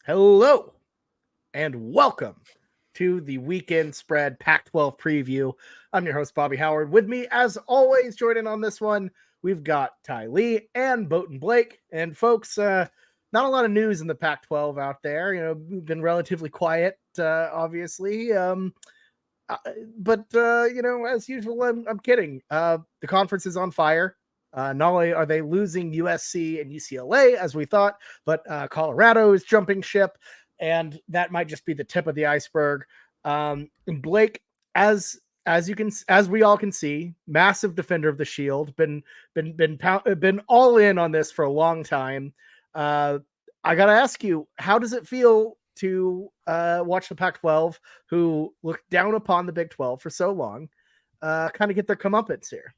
Hello and welcome to the weekend spread Pac-12 preview. I'm your host, Bobby Howard. With me, as always, joining on this one, we've got Ty Lee and Boaton Blake. And folks, not a lot of news in the Pac-12 out there. We've been relatively quiet, obviously. But as usual, I'm kidding. The conference is on fire. Not only are they losing USC and UCLA as we thought, but Colorado is jumping ship, and that might just be the tip of the iceberg. Blake, as we all can see, massive defender of the Shield, been all in on this for a long time. I gotta ask you, how does it feel to watch the Pac-12, who looked down upon the Big 12 for so long, kind of get their comeuppance here?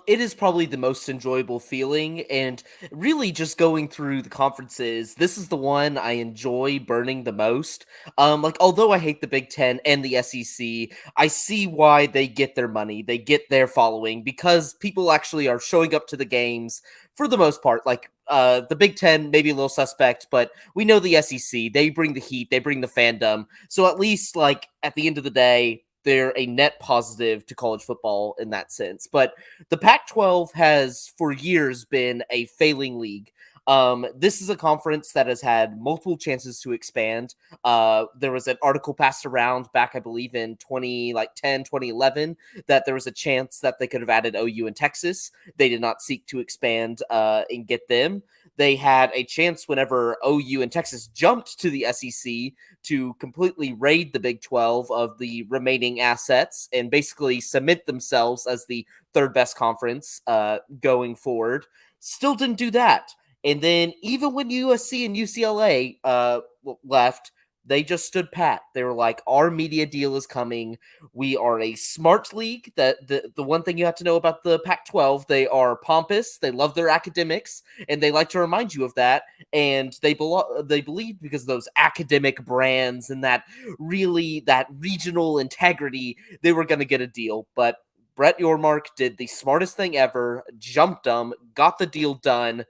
It is probably the most enjoyable feeling, and really just going through the conferences, this is the one I enjoy burning the most. Although I hate the Big Ten and the SEC, I see why they get their money, they get their following, because people actually are showing up to the games for the most part. The Big Ten, maybe a little suspect, but we know the SEC, they bring the heat, they bring the fandom. So at least, at the end of the day, they're a net positive to college football in that sense. But the Pac-12 has for years been a failing league. This is a conference that has had multiple chances to expand. There was an article passed around back, I believe, in 2011, that there was a chance that they could have added OU and Texas. They did not seek to expand and get them. They had a chance whenever OU and Texas jumped to the SEC to completely raid the Big 12 of the remaining assets and basically cement themselves as the third best conference going forward. Still didn't do that. And then even when USC and UCLA left, they just stood pat. They were like, our media deal is coming. We are a smart league. That the one thing you have to know about the Pac-12, they are pompous. They love their academics, and they like to remind you of that. And they believe, because of those academic brands and that regional integrity, they were going to get a deal. But Brett Yormark did the smartest thing ever, jumped them, got the deal done.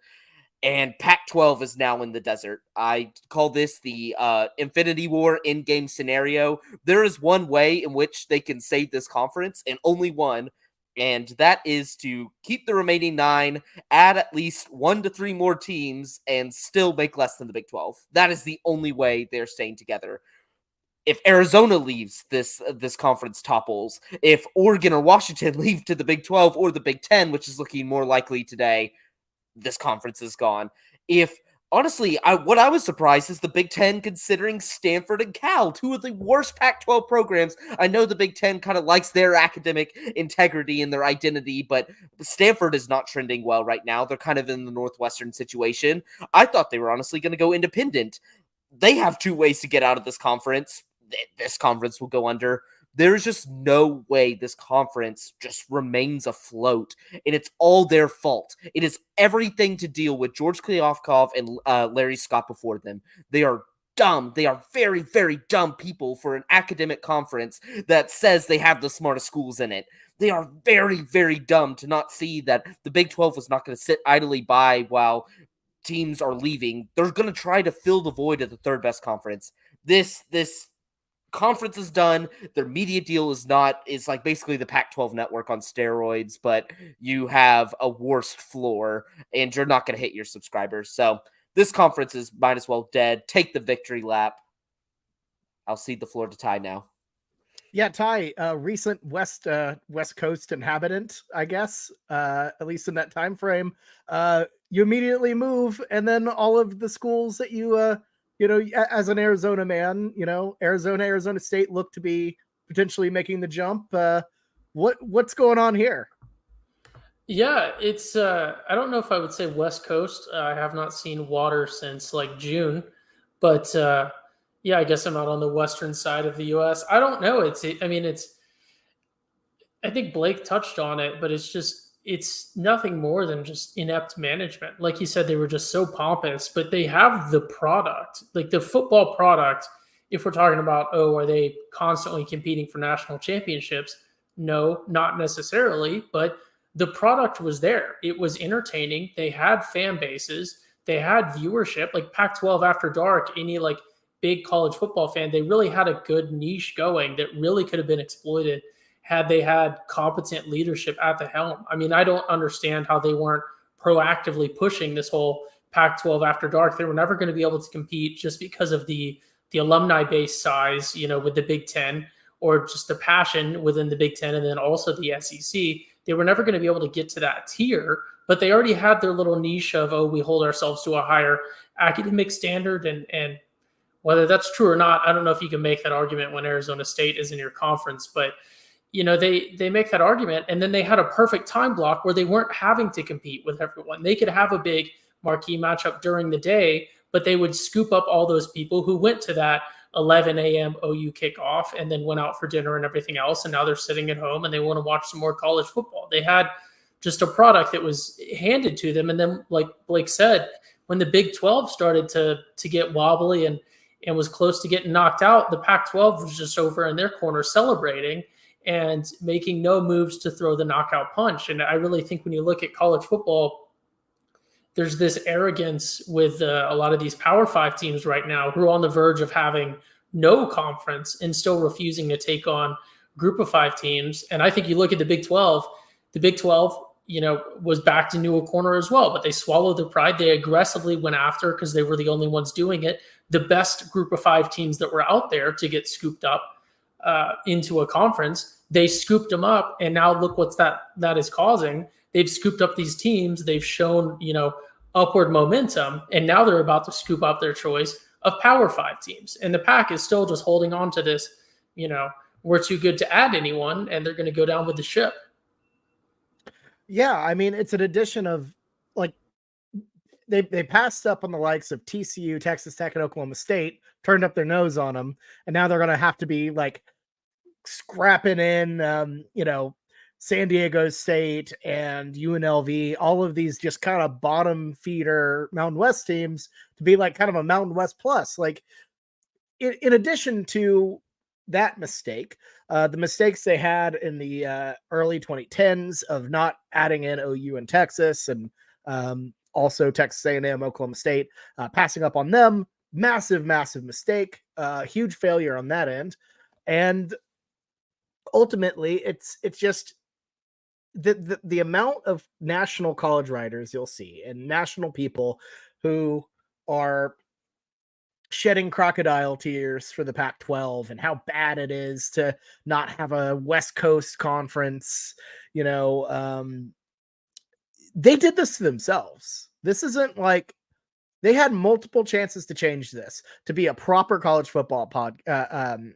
And Pac-12 is now in the desert. I call this the Infinity War in-game scenario. There is one way in which they can save this conference, and only one, and that is to keep the remaining 9, add at least 1 to 3 more teams, and still make less than the Big 12. That is the only way they're staying together. If Arizona leaves, this conference topples. If Oregon or Washington leave to the Big 12 or the Big 10, which is looking more likely today, this conference is gone. Honestly, what I was surprised is the Big Ten considering Stanford and Cal, 2 of the worst Pac-12 programs. I know the Big Ten kind of likes their academic integrity and their identity, but Stanford is not trending well right now. They're kind of in the Northwestern situation. I thought they were honestly going to go independent. They have 2 ways to get out of this conference. This conference will go under. There's just no way this conference just remains afloat, and it's all their fault. It is everything to deal with George Kliavkoff and Larry Scott before them. They are dumb. They are very, very dumb people for an academic conference that says they have the smartest schools in it. They are very, very dumb to not see that the Big 12 was not going to sit idly by while teams are leaving. They're going to try to fill the void of the third best conference. This conference is done. Their media deal is like basically the Pac-12 network on steroids, but you have a worse floor and you're not going to hit your subscribers. So this conference is might as well dead. Take the victory lap. I'll cede the floor to Ty now. Yeah, Ty, recent West Coast inhabitant, I guess, at least in that time frame. You immediately move, and then all of the schools that you as an Arizona man, Arizona State look to be potentially making the jump. What's going on here? Yeah, it's I don't know if I would say West Coast. I have not seen water since like June, but yeah, I guess I'm not on the western side of the US. I don't know. I think Blake touched on it, but it's nothing more than just inept management. Like you said, they were just so pompous, but they have the product, like the football product. If we're talking about, are they constantly competing for national championships? No, not necessarily, but the product was there. It was entertaining. They had fan bases. they had viewership. Like Pac-12 After Dark, any like big college football fan, they really had a good niche going that really could have been exploited had they had competent leadership at the helm. I mean, I don't understand how they weren't proactively pushing this whole Pac-12 After Dark. They were never going to be able to compete just because of the alumni base size, with the Big Ten, or just the passion within the Big Ten, and then also the SEC. They were never going to be able to get to that tier, but they already had their little niche of, we hold ourselves to a higher academic standard. And whether that's true or not, I don't know if you can make that argument when Arizona State is in your conference, but they make that argument, and then they had a perfect time block where they weren't having to compete with everyone. They could have a big marquee matchup during the day, but they would scoop up all those people who went to that 11 a.m. OU kickoff and then went out for dinner and everything else, and now they're sitting at home and they want to watch some more college football. They had just a product that was handed to them, and then, like Blake said, when the Big 12 started to get wobbly and was close to getting knocked out, the Pac-12 was just over in their corner celebrating and making no moves to throw the knockout punch. And I really think when you look at college football, there's this arrogance with a lot of these Power 5 teams right now who are on the verge of having no conference and still refusing to take on Group of 5 teams. And I think you look at the Big 12, was backed into a corner as well, but they swallowed their pride. They aggressively went after, because they were the only ones doing it, the best Group of 5 teams that were out there to get scooped up into a conference. They scooped them up, and now look what's that is causing. They've scooped up these teams. They've shown, upward momentum, and now they're about to scoop up their choice of Power 5 teams. And the Pac is still just holding on to this, we're too good to add anyone, and they're going to go down with the ship. Yeah, I mean, it's an addition of, like, they passed up on the likes of TCU, Texas Tech, and Oklahoma State, turned up their nose on them, and now they're going to have to be like scrapping in, San Diego State and UNLV, all of these just kind of bottom feeder Mountain West teams to be like kind of a Mountain West plus. Like, in addition to that mistake, the mistakes they had in the early 2010s of not adding in OU and Texas, and also Texas A&M, Oklahoma State, passing up on them, massive mistake, huge failure on that end. And ultimately, it's just the amount of national college writers you'll see and national people who are shedding crocodile tears for the Pac-12 and how bad it is to not have a West Coast conference. They did this to themselves. This isn't like they had multiple chances to change this to be a proper college football conference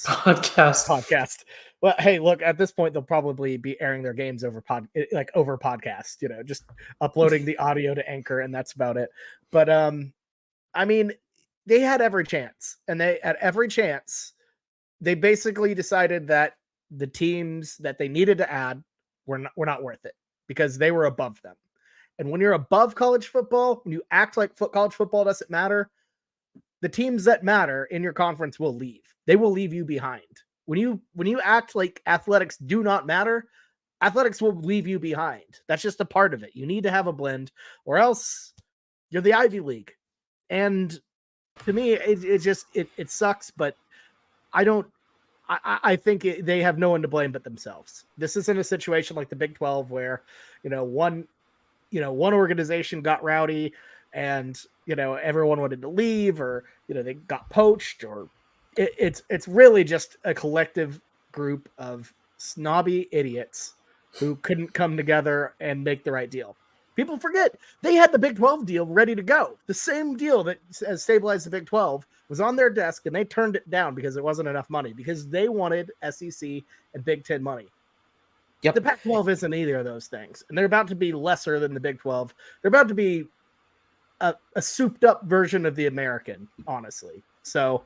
podcast. Well, hey, look, at this point, they'll probably be airing their games over podcast, just uploading the audio to Anchor, and that's about it. But, I mean, they had every chance, and at every chance, they basically decided that the teams that they needed to add were not worth it because they were above them. And when you're above college football, when you act like college football doesn't matter, the teams that matter in your conference will leave. They will leave you behind. When you act like athletics do not matter, athletics will leave you behind. That's just a part of it. You need to have a blend, or else you're the Ivy League. And to me, it sucks, but I think they have no one to blame but themselves. This isn't a situation like the Big 12 where, one organization got rowdy and, everyone wanted to leave, or, they got poached, or it's really just a collective group of snobby idiots who couldn't come together and make the right deal. People forget they had the Big 12 deal ready to go. The same deal that has stabilized the Big 12 was on their desk, and they turned it down because there wasn't enough money, because they wanted SEC and Big 10 money. Yep. The Pac-12 isn't either of those things, and they're about to be lesser than the Big 12. They're about to be a souped-up version of the American, honestly. So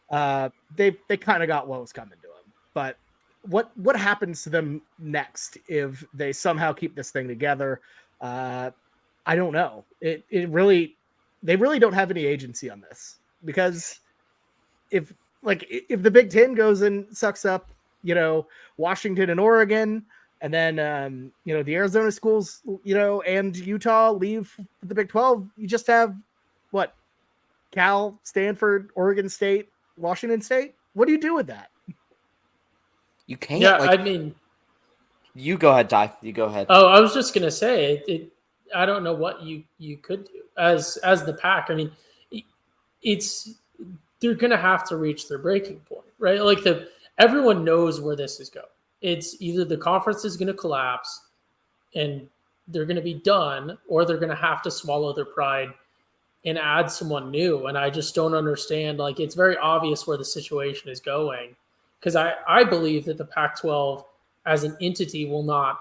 they kind of got what was coming to them. But what happens to them next if they somehow keep this thing together? I don't know. They really don't have any agency on this, because if the Big Ten goes and sucks up, Washington and Oregon, And then, the Arizona schools, and Utah leave the Big 12. You just have what? Cal, Stanford, Oregon State, Washington State. What do you do with that? You can't. Yeah, like, I mean, you go ahead, Ty. You go ahead. oh, I was just gonna say I don't know what you could do as the pack. I mean, it's they're gonna have to reach their breaking point, right? Like everyone knows where this is going. It's either the conference is gonna collapse and they're gonna be done, or they're gonna have to swallow their pride and add someone new. And I just don't understand. Like, it's very obvious where the situation is going, because I believe that the Pac-12 as an entity will not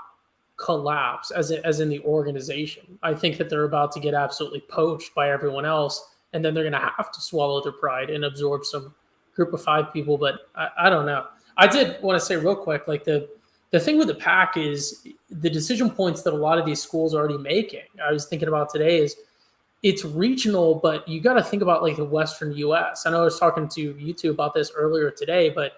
collapse as in the organization. I think that they're about to get absolutely poached by everyone else, and then they're going to have to swallow their pride and absorb some group of 5 people. But I don't know. I did want to say real quick, like the thing with the pack is the decision points that a lot of these schools are already making. I was thinking about today is it's regional, but you got to think about like the Western US. I know I was talking to you two about this earlier today, but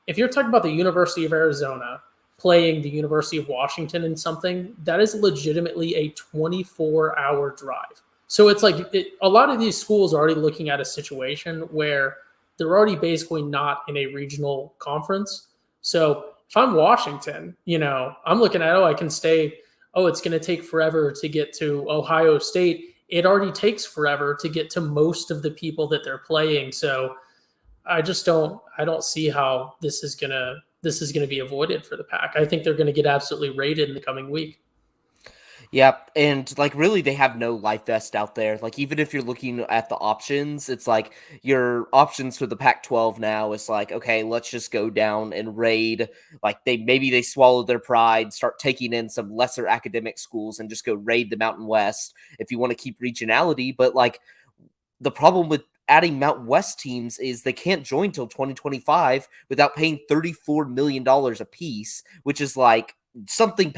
if you're talking about the University of Arizona playing the University of Washington in something, that is legitimately a 24-hour drive. So it's like a lot of these schools are already looking at a situation where they're already basically not in a regional conference. So if I'm Washington, I'm looking at, I can stay, it's going to take forever to get to Ohio State. It already takes forever to get to most of the people that they're playing. So I don't see how this is gonna be avoided for the Pack. I think they're gonna get absolutely raided in the coming week. Yeah, and like really they have no life vest out there. Like even if you're looking at the options, it's like your options for the Pac-12 now is like, okay, let's just go down and raid. Like maybe they swallowed their pride, start taking in some lesser academic schools and just go raid the Mountain West if you want to keep regionality. But like the problem with adding Mountain West teams is they can't join till 2025 without paying $34 million a piece, which is like something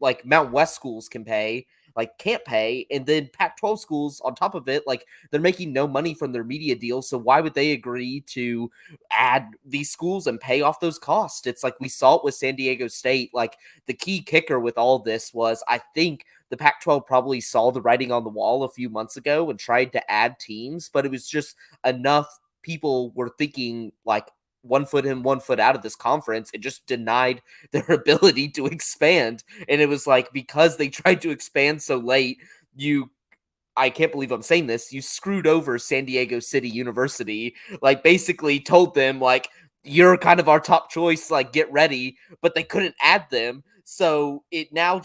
like Mountain West schools can't pay, and then Pac-12 schools on top of it, like they're making no money from their media deals, so why would they agree to add these schools and pay off those costs? It's like we saw it with San Diego State. Like the key kicker with all this was, I think the Pac-12 probably saw the writing on the wall a few months ago and tried to add teams, but it was just enough people were thinking like 1 foot in, 1 foot out of this conference. It just denied their ability to expand. And it was like, because they tried to expand so late, I can't believe I'm saying this, you screwed over San Diego City University, like basically told them like, you're kind of our top choice, like get ready, but they couldn't add them. So it now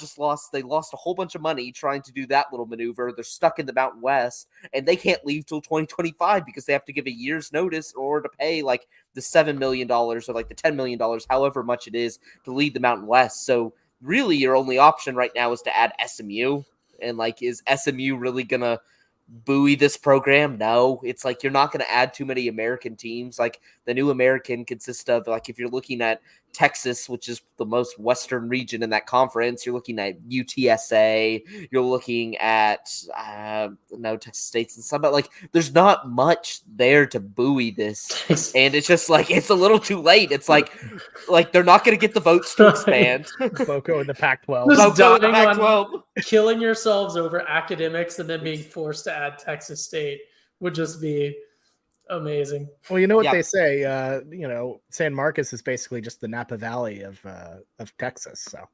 they lost a whole bunch of money trying to do that little maneuver. They're stuck in the Mountain West and they can't leave till 2025 because they have to give a year's notice in order to pay like the $7 million or like the $10 million, however much it is to lead the Mountain West. So really your only option right now is to add SMU. And like, is SMU really gonna buoy this program? No, it's like you're not going to add too many American teams. Like the new American consists of, like, if you're looking at Texas, which is the most western region in that conference, you're looking at UTSA, you're looking at Texas State's and some, but like there's not much there to buoy this. And it's just like it's a little too late. It's like they're not going to get the votes to expand. Boco in the Pac-12. Just Boco in the dying Pac-12. Killing yourselves over academics and then being forced to add Texas State would just be amazing. Well, you know what they say, San Marcos is basically just the Napa Valley of Texas. So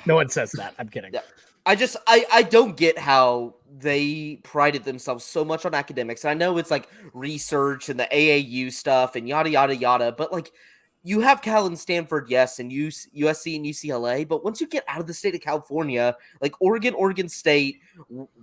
no one says that. I'm kidding. Yeah. I don't get how they prided themselves so much on academics. And I know it's like research and the AAU stuff and yada, yada, yada. But like you have Cal and Stanford, yes, and USC and UCLA. But once you get out of the state of California, like Oregon State,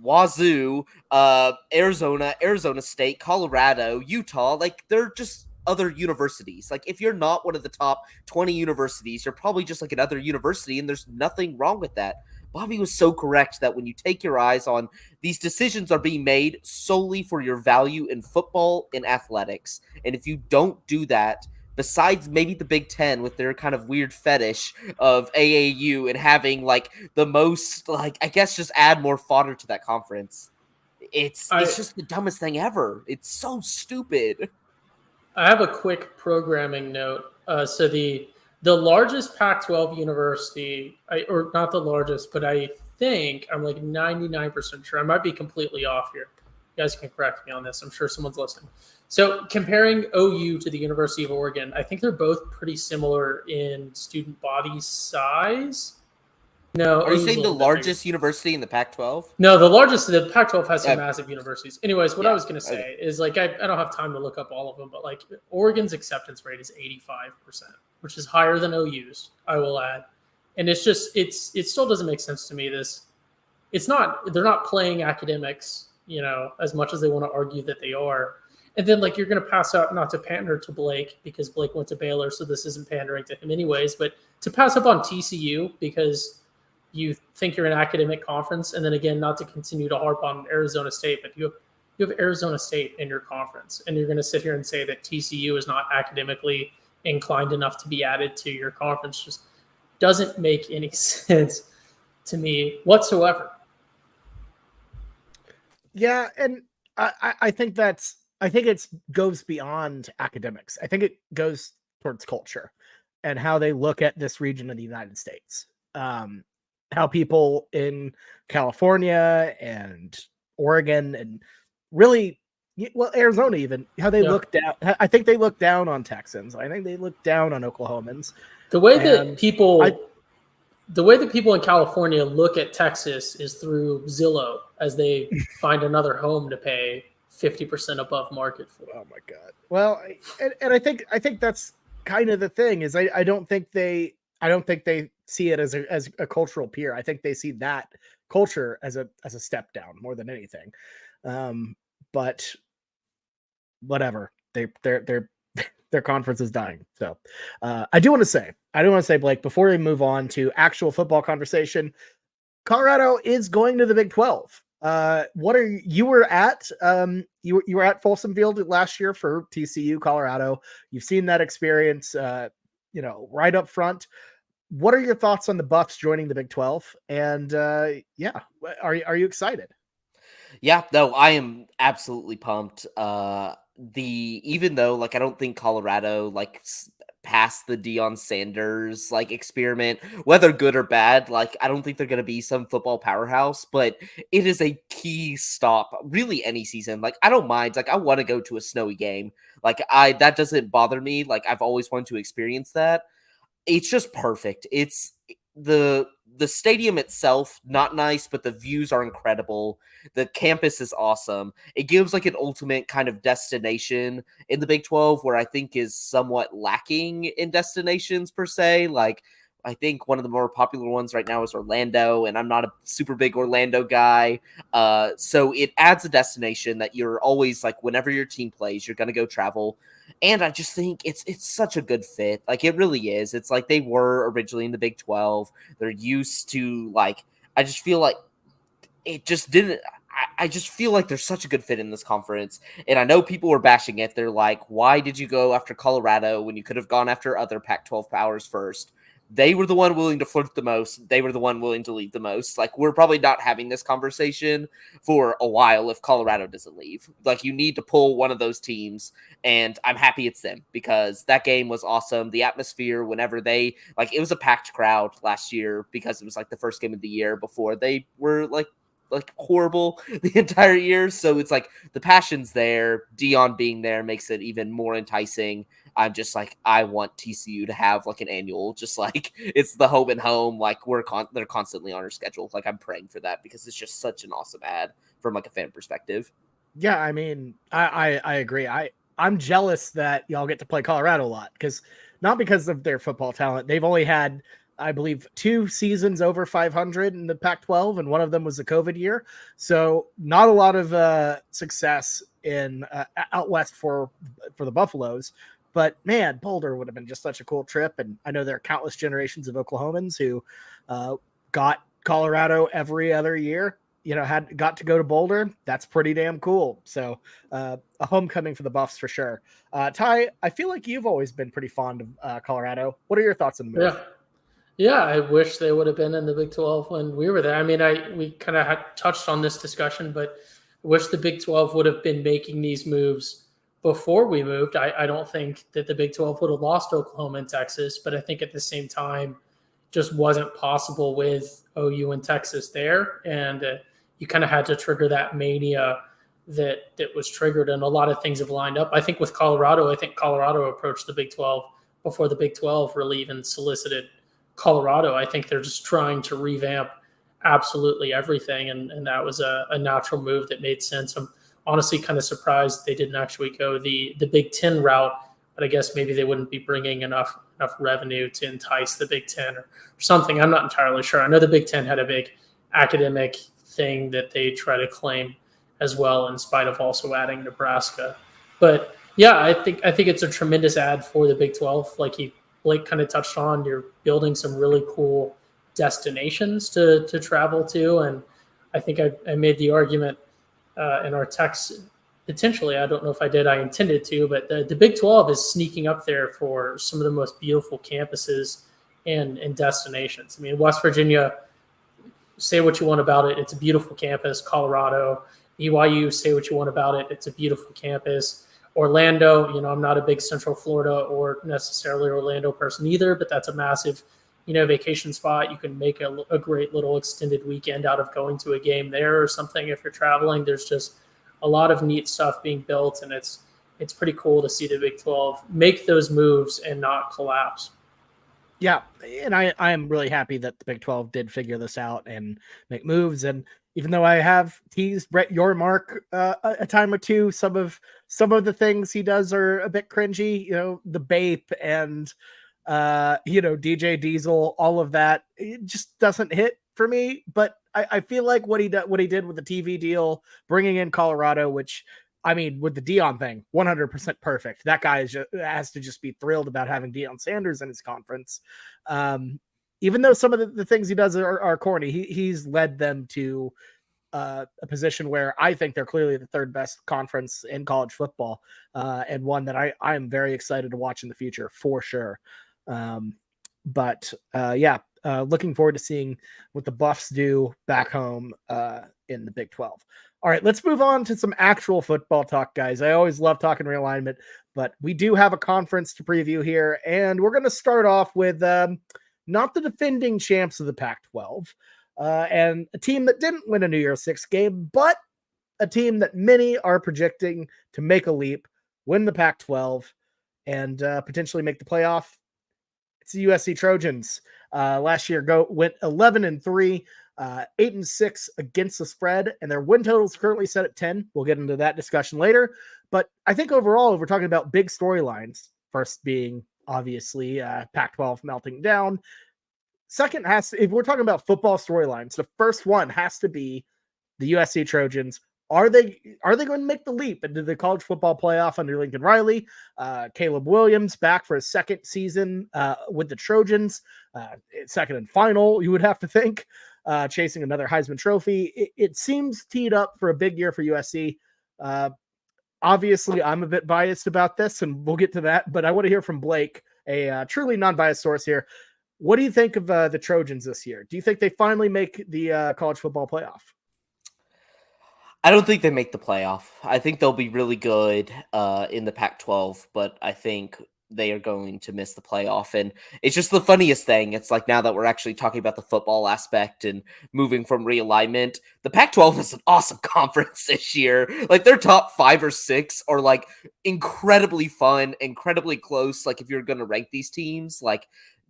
Wazoo, Arizona State, Colorado, Utah, like they're just other universities. Like if you're not one of the top 20 universities, you're probably just like another university, and there's nothing wrong with that. Bobby was so correct that when you take your eyes on these decisions are being made solely for your value in football and athletics. And if you don't do that, besides maybe the Big Ten with their kind of weird fetish of AAU and having like the most, like, I guess just add more fodder to that conference. It's just the dumbest thing ever. It's so stupid. I have a quick programming note. So the The largest Pac-12 university, or not the largest, but I think I'm like 99% sure. I might be completely off here. You guys can correct me on this. I'm sure someone's listening. So comparing OU to the University of Oregon, I think they're both pretty similar in student body size. No, Are you OU's a saying the little bit bigger. largest university in the Pac-12? No, the Pac-12 has some massive universities. Anyways, what I Yeah, was going to say is like I don't have time to look up all of them, but like Oregon's acceptance rate is 85%, which is higher than OU's, I will add. And it still doesn't make sense to me. They're not playing academics, as much as they want to argue that they are. And then like you're going to pass up, not to pander to Blake because Blake went to Baylor, so this isn't pandering to him anyways, but to pass up on TCU because you think you're an academic conference, and then again, not to continue to harp on Arizona State, but you have Arizona State in your conference, and you're going to sit here and say that TCU is not academically inclined enough to be added to your conference. Just doesn't make any sense to me whatsoever. Yeah, and I think it goes beyond academics. I think it goes towards culture and how they look at this region of the United States. How people in California and Oregon and really, well, Arizona even, how they look down. I think they look down on Texans. I think they look down on Oklahomans. The way that people in California look at Texas is through Zillow as they find another home to pay 50% above market for. Oh my God. Well, and I think that's kind of the thing is I don't think they see it as a cultural peer. I think they see that culture as a step down more than anything. But whatever, their conference is dying. So I do want to say, Blake, before we move on to actual football conversation, Colorado is going to the Big 12. You were at Folsom Field last year for TCU Colorado. You've seen that experience, right up front. What are your thoughts on the Buffs joining the Big 12? And are you excited? Yeah, no, I am absolutely pumped. Even though I don't think Colorado past the Deion Sanders experiment, whether good or bad, I don't think they're going to be some football powerhouse, but it is a key stop really any season. I don't mind. I want to go to a snowy game. That doesn't bother me. I've always wanted to experience that. It's just perfect. It's the stadium itself, not nice, but the views are incredible. The campus is awesome. It gives an ultimate kind of destination in the Big 12 where I think is somewhat lacking in destinations per se. I think one of the more popular ones right now is Orlando, and I'm not a super big Orlando guy. So it adds a destination that you're always whenever your team plays, you're going to go travel. And I just think it's such a good fit. It really is. It's they were originally in the Big 12. They're used to I just feel it just didn't. I just feel there's such a good fit in this conference. And I know people were bashing it. They're why did you go after Colorado when you could have gone after other Pac-12 powers first? They were the one willing to flirt the most. They were the one willing to leave the most. We're probably not having this conversation for a while if Colorado doesn't leave. You need to pull one of those teams, and I'm happy it's them because that game was awesome. The atmosphere whenever they, it was a packed crowd last year because it was the first game of the year before they were horrible the entire year. So it's the passion's there. Deion being there makes it even more enticing. I'm just I want TCU to have an annual, just it's the home and home. They're constantly on our schedule. I'm praying for that because it's just such an awesome ad from a fan perspective. Yeah, I mean, I agree. I'm jealous that y'all get to play Colorado a lot not because of their football talent. They've only had, I believe, 2 seasons over 500 in the Pac-12, and one of them was the COVID year. So not a lot of success in out west for the Buffaloes. But man, Boulder would have been just such a cool trip. And I know there are countless generations of Oklahomans who got Colorado every other year, got to go to Boulder. That's pretty damn cool. So a homecoming for the Buffs for sure. Ty, I feel like you've always been pretty fond of Colorado. What are your thoughts on the move? Yeah, I wish they would have been in the Big 12 when we were there. I mean, we kind of had touched on this discussion, but I wish the Big 12 would have been making these moves before we moved, I don't think that the Big 12 would have lost Oklahoma and Texas, but I think at the same time, just wasn't possible with OU and Texas there. And you kind of had to trigger that mania that was triggered, and a lot of things have lined up. I think with Colorado, approached the Big 12 before the Big 12 really even solicited Colorado. I think they're just trying to revamp absolutely everything, and that was a natural move that made sense. I'm honestly kind of surprised they didn't actually go the Big Ten route, but I guess maybe they wouldn't be bringing enough revenue to entice the Big Ten or something. I'm not entirely sure. I know the Big Ten had a big academic thing that they try to claim as well, in spite of also adding Nebraska. But yeah, I think it's a tremendous ad for the Big 12. Like Blake kind of touched on, you're building some really cool destinations to travel to, and I think I made the argument in our text. Potentially, I don't know if I did. I intended to, but the Big 12 is sneaking up there for some of the most beautiful campuses and destinations. I mean, West Virginia, say what you want about it, it's a beautiful campus. Colorado, BYU, say what you want about it, it's a beautiful campus. Orlando, I'm not a big Central Florida or necessarily Orlando person either, but that's a massive, vacation spot. You can make a great little extended weekend out of going to a game there or something if you're traveling. There's just a lot of neat stuff being built, and it's pretty cool to see the Big 12 make those moves and not collapse. Yeah, and I am really happy that the Big 12 did figure this out and make moves. And even though I have teased Brett Yormark a time or two, some of the things he does are a bit cringy. The Bape and DJ Diesel, all of that, it just doesn't hit for me. But I feel like what he did with the TV deal, bringing in Colorado, which, I mean, with the Deion thing, 100% perfect. That guy has to just be thrilled about having Deion Sanders in his conference. Even though some of the things he does are corny, he's led them to a position where I think they're clearly the third best conference in college football, and one that I am very excited to watch in the future for sure. Looking forward to seeing what the Buffs do back home in the Big 12. All right, let's move on to some actual football talk, guys. I always love talking realignment, but we do have a conference to preview here, and we're going to start off with not the defending champs of the Pac-12, and a team that didn't win a New Year's Six game, but a team that many are projecting to make a leap, win the Pac-12, and potentially make the playoff. It's the USC Trojans. Last year went 11-3. 8-6 against the spread, and their win total is currently set at 10. We'll get into that discussion later. But I think overall, if we're talking about big storylines, first being obviously Pac-12 melting down. Second if we're talking about football storylines, the first one has to be the USC Trojans. Are they going to make the leap into the college football playoff under Lincoln Riley? Caleb Williams back for a second season with the Trojans, second and final, you would have to think. Chasing another Heisman Trophy. It seems teed up for a big year for USC. Obviously, I'm a bit biased about this, and we'll get to that, but I want to hear from Blake, a truly non-biased source here. What do you think of the Trojans this year? Do you think they finally make the college football playoff? I don't think they make the playoff. I think they'll be really good in the Pac-12, but I think they are going to miss the playoff. And it's just the funniest thing. It's like, now that we're actually talking about the football aspect and moving from realignment, the Pac-12 is an awesome conference this year. Like, their top 5 or 6 are like incredibly fun, incredibly close. Like, if you're going to rank these teams, like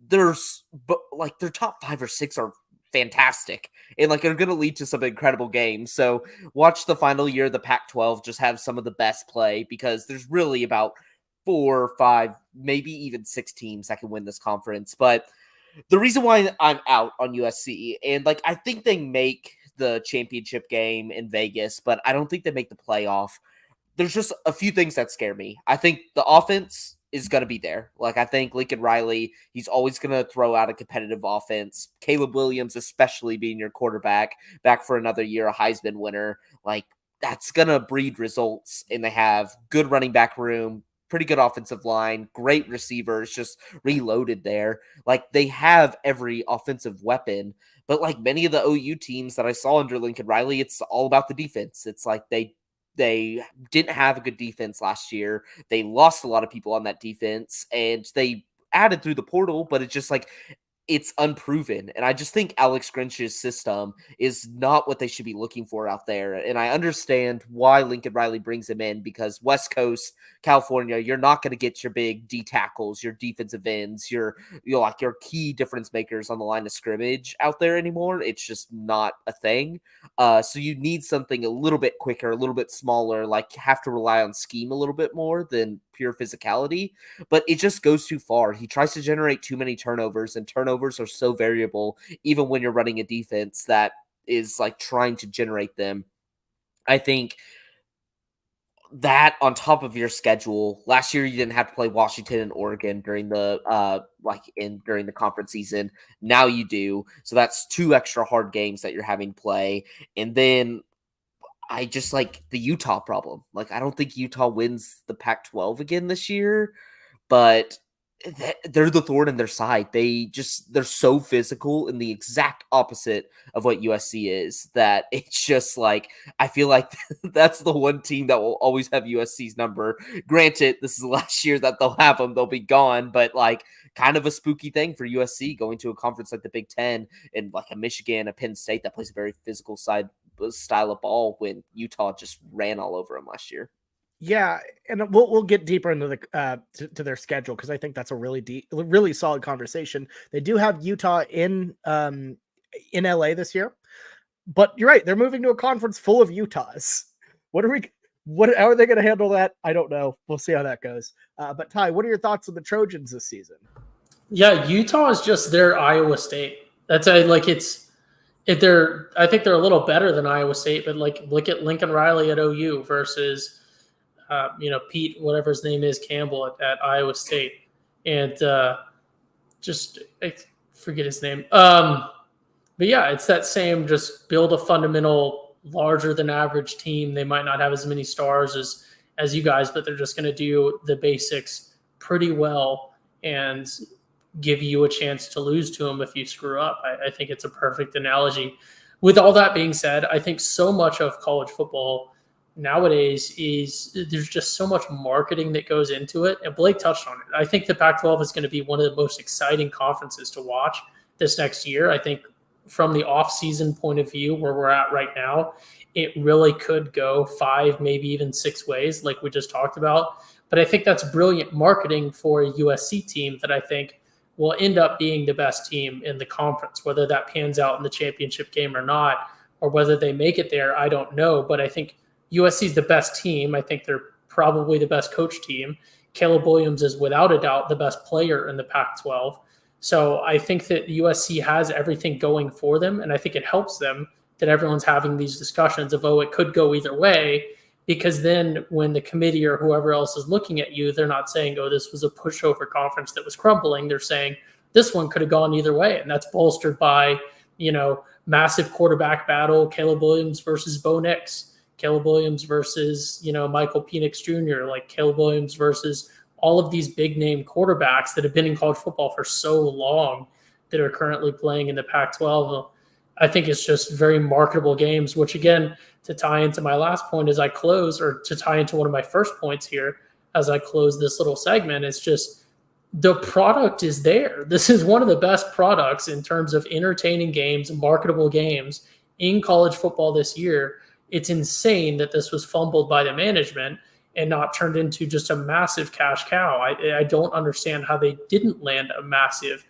their top 5 or 6 are fantastic and like are going to lead to some incredible games. So watch the final year of the Pac-12 just have some of the best play, because there's really about 4 or 5, maybe even 6 teams that can win this conference. But the reason why I'm out on USC, and like, I think they make the championship game in Vegas, but I don't think they make the playoff. There's just a few things that scare me. I think the offense is going to be there. Like, I think Lincoln Riley, he's always going to throw out a competitive offense. Caleb Williams, especially being your quarterback, back for another year, a Heisman winner, like, that's going to breed results. And they have good running back room, pretty good offensive line, great receivers, just reloaded there. Like, they have every offensive weapon, but like many of the OU teams that I saw under Lincoln Riley, it's all about the defense. It's like they They didn't have a good defense last year. They lost a lot of people on that defense, and they added through the portal, but it's just like it's unproven. And I just think Alex Grinch's system is not what they should be looking for out there. And I understand why Lincoln Riley brings him in, because West Coast, California, you're not going to get your big D tackles, your defensive ends, your like your key difference makers on the line of scrimmage out there anymore. It's just not a thing. So you need something a little bit quicker, a little bit smaller, like have to rely on scheme a little bit more than pure physicality, but it just goes too far. He tries to generate too many turnovers, and turnovers are so variable, even when you're running a defense that is like trying to generate them. I think that on top of your schedule, last year you didn't have to play Washington and Oregon during the during the conference season. Now you do. So that's 2 extra hard games that you're having to play. And then I just like the Utah problem. Like, I don't think Utah wins the Pac-12 again this year, but they're the thorn in their side. They're so physical and the exact opposite of what USC is, that it's just like, I feel like that's the one team that will always have USC's number. Granted, this is the last year that they'll have them, they'll be gone, but like kind of a spooky thing for USC going to a conference like the Big Ten and like a Michigan, a Penn State that plays a very physical style of ball, when Utah just ran all over them last year. Yeah, and we'll get deeper into the to their schedule, because I think that's a really solid conversation. They do have Utah in LA this year, but you're right, they're moving to a conference full of Utahs. How are they going to handle that? I don't know. We'll see how that goes. But Ty, what are your thoughts on the Trojans this season? Yeah, Utah is just their Iowa State. I think they're a little better than Iowa State, but like look at Lincoln Riley at OU versus Pete, whatever his name is, Campbell at Iowa State, and I forget his name. But yeah, it's that same, just build a fundamental, larger than average team. They might not have as many stars as you guys, but they're just going to do the basics pretty well and give you a chance to lose to them if you screw up. I think it's a perfect analogy. With all that being said, I think so much of college football nowadays is there's just so much marketing that goes into it. And Blake touched on it. I think the Pac-12 is going to be one of the most exciting conferences to watch this next year. I think from the off-season point of view, where we're at right now, it really could go 5, maybe even 6 ways, like we just talked about. But I think that's brilliant marketing for a USC team that I think will end up being the best team in the conference. Whether that pans out in the championship game or not, or whether they make it there, I don't know. But I think USC is the best team. I think they're probably the best coach team. Caleb Williams is without a doubt the best player in the Pac-12. So I think that USC has everything going for them, and I think it helps them that everyone's having these discussions of, it could go either way, because then when the committee or whoever else is looking at you, they're not saying, this was a pushover conference that was crumbling. They're saying this one could have gone either way, and that's bolstered by, massive quarterback battle, Caleb Williams versus Bo Nix. Caleb Williams versus, Michael Penix Jr., like Caleb Williams versus all of these big name quarterbacks that have been in college football for so long that are currently playing in the Pac-12. I think it's just very marketable games, which again, to tie into my last point as I close, or to tie into one of my first points here as I close this little segment, it's just the product is there. This is one of the best products in terms of entertaining games, marketable games in college football this year. It's insane that this was fumbled by the management and not turned into just a massive cash cow. I don't understand how they didn't land a massive,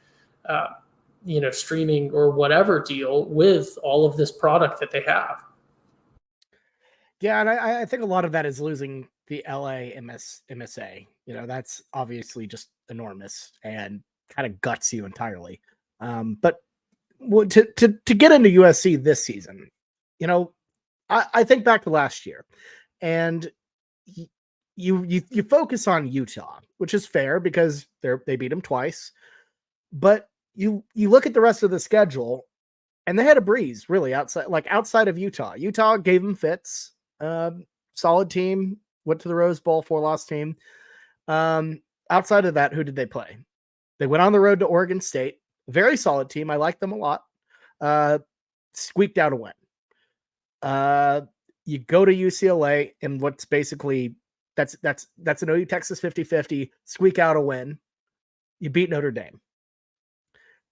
streaming or whatever deal with all of this product that they have. Yeah, and I think a lot of that is losing the LA MSA. That's obviously just enormous and kind of guts you entirely. But to get into USC this season, I think back to last year, and you focus on Utah, which is fair because they beat them twice. But you look at the rest of the schedule, and they had a breeze really outside of Utah. Utah gave them fits. Solid team, went to the Rose Bowl, 4-loss team. Outside of that, who did they play? They went on the road to Oregon State. Very solid team. I like them a lot. Squeaked out a win. you go to UCLA and what's basically that's an OU Texas 50-50, squeak out a win. You beat Notre Dame.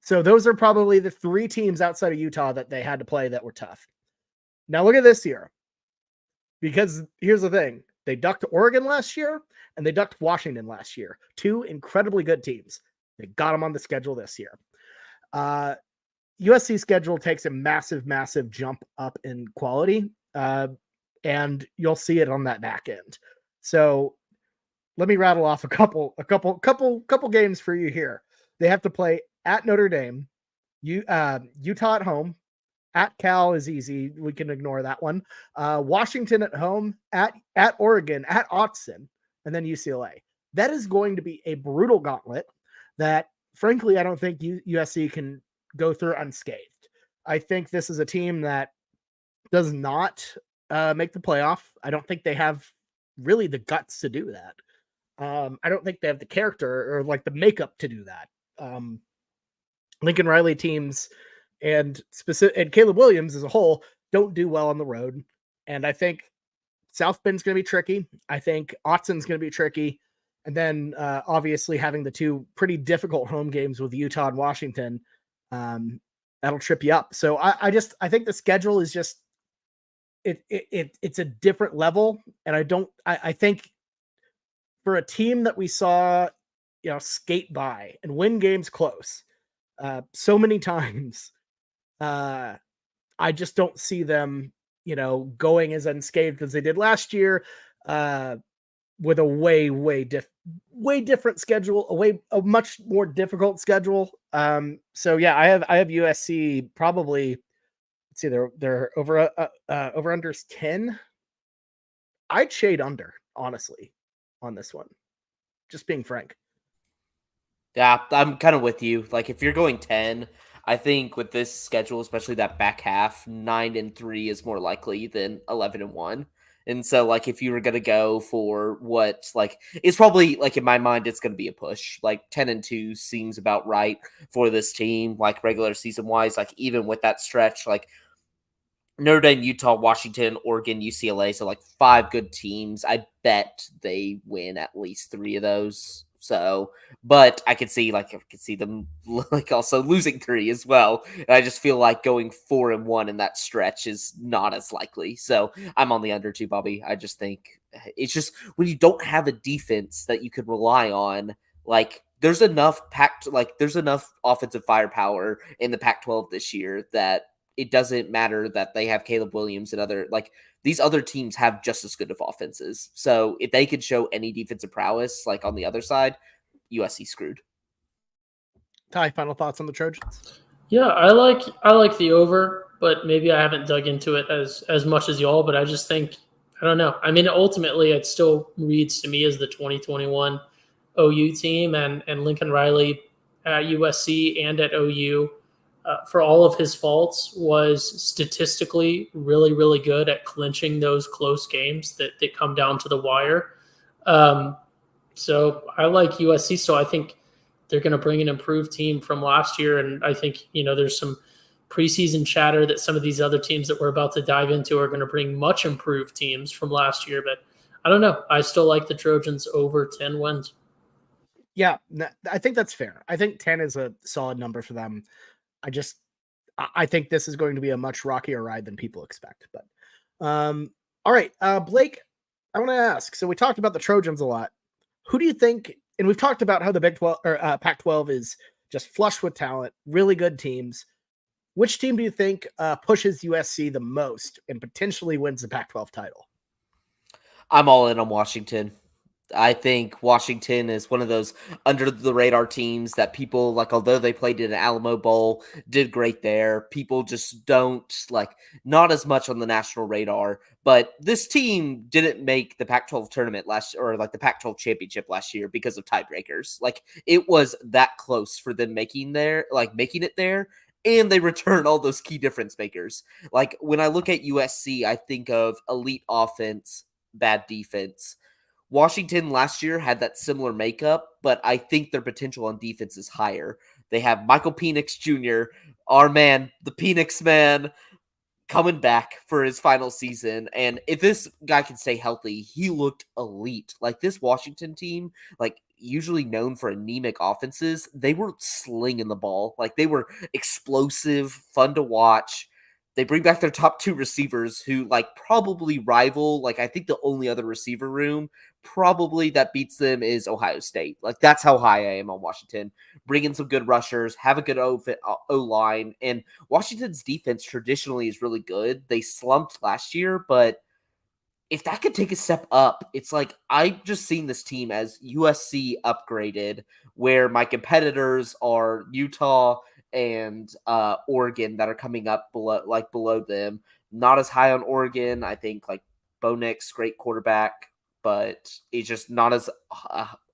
So those are probably the three teams outside of Utah that they had to play that were tough. Now look at this year. Because here's the thing. They ducked Oregon last year and they ducked Washington last year. Two incredibly good teams. They got them on the schedule this year. USC schedule takes a massive, massive jump up in quality. And you'll see it on that back end. So let me rattle off a couple games for you here. They have to play at Notre Dame, Utah at home, at Cal is easy. We can ignore that one. Washington at home, at Oregon, at Autzen, and then UCLA. That is going to be a brutal gauntlet that, frankly, I don't think USC can go through unscathed. I think this is a team that does not make the playoff. I don't think they have really the guts to do that. I don't think they have the character or like the makeup to do that. Lincoln Riley teams and Caleb Williams as a whole don't do well on the road. And I think South Bend's going to be tricky. I think Autzen's going to be tricky. And then obviously having the two pretty difficult home games with Utah and Washington, that'll trip you up. So I think the schedule is just, it's a different level. And I think for a team that we saw, skate by and win games close so many times, I just don't see them, going as unscathed as they did last year, with a way different schedule, a much more difficult schedule. So yeah, I have USC probably. Let's see, they're over unders 10. I'd shade under, honestly, on this one. Just being frank. Yeah, I'm kind of with you. Like, if you're going 10, I think with this schedule, especially that back half, 9-3 is more likely than 11-1. And so, like, if you were going to go for what, like, it's probably, like, in my mind, it's going to be a push. Like, 10-2 seems about right for this team, like, regular season-wise. Like, even with that stretch, like, Notre Dame, Utah, Washington, Oregon, UCLA. So, like, 5 good teams. I bet they win at least 3 of those. So, but I could see them like also losing 3 as well. And I just feel like going 4-1 in that stretch is not as likely. So I'm on the under too, Bobby. I just think it's just when you don't have a defense that you could rely on, like there's enough offensive firepower in the Pac-12 this year that it doesn't matter that they have Caleb Williams and other these other teams have just as good of offenses. So if they could show any defensive prowess, like on the other side, USC screwed. Ty, final thoughts on the Trojans? Yeah, I like the over, but maybe I haven't dug into it as much as y'all. But I just think I don't know. I mean, ultimately, it still reads to me as the 2021 OU team and Lincoln Riley at USC and at OU. For all of his faults, was statistically really, really good at clinching those close games that come down to the wire. So I like USC. So I think they're going to bring an improved team from last year. And I think, there's some preseason chatter that some of these other teams that we're about to dive into are going to bring much improved teams from last year. But I don't know. I still like the Trojans over 10 wins. Yeah, I think that's fair. I think 10 is a solid number for them. I think this is going to be a much rockier ride than people expect. But all right, Blake, I want to ask. So we talked about the Trojans a lot. Who do you think? And we've talked about how the Big 12 or Pac-12 is just flush with talent, really good teams. Which team do you think pushes USC the most and potentially wins the Pac-12 title? I'm all in on Washington. I think Washington is one of those under the radar teams that people although they played in an Alamo Bowl, did great there. People just don't not as much on the national radar, but this team didn't make the Pac-12 tournament the Pac-12 championship last year because of tiebreakers. It was that close for them making it there. And they return all those key difference makers. When I look at USC, I think of elite offense, bad defense. Washington last year had that similar makeup, but I think their potential on defense is higher. They have Michael Penix Jr., our man, the Penix man. coming back for his final season. And if this guy can stay healthy, he looked elite. Like this Washington team, like usually known for anemic offenses, they were slinging the ball. Like they were explosive, fun to watch. They bring back their top two receivers who like probably rival, like I think the only other receiver room probably that beats them is Ohio State. Like that's how high I am on Washington. Bring in some good rushers, have a good O-line, and Washington's defense traditionally is really good. They slumped last year, but if that could take a step up, it's like I just seen this team as USC upgraded, where my competitors are Utah and Oregon that are coming up below them. Not as high on Oregon. I think like Bo Nix, great quarterback, but he's just not as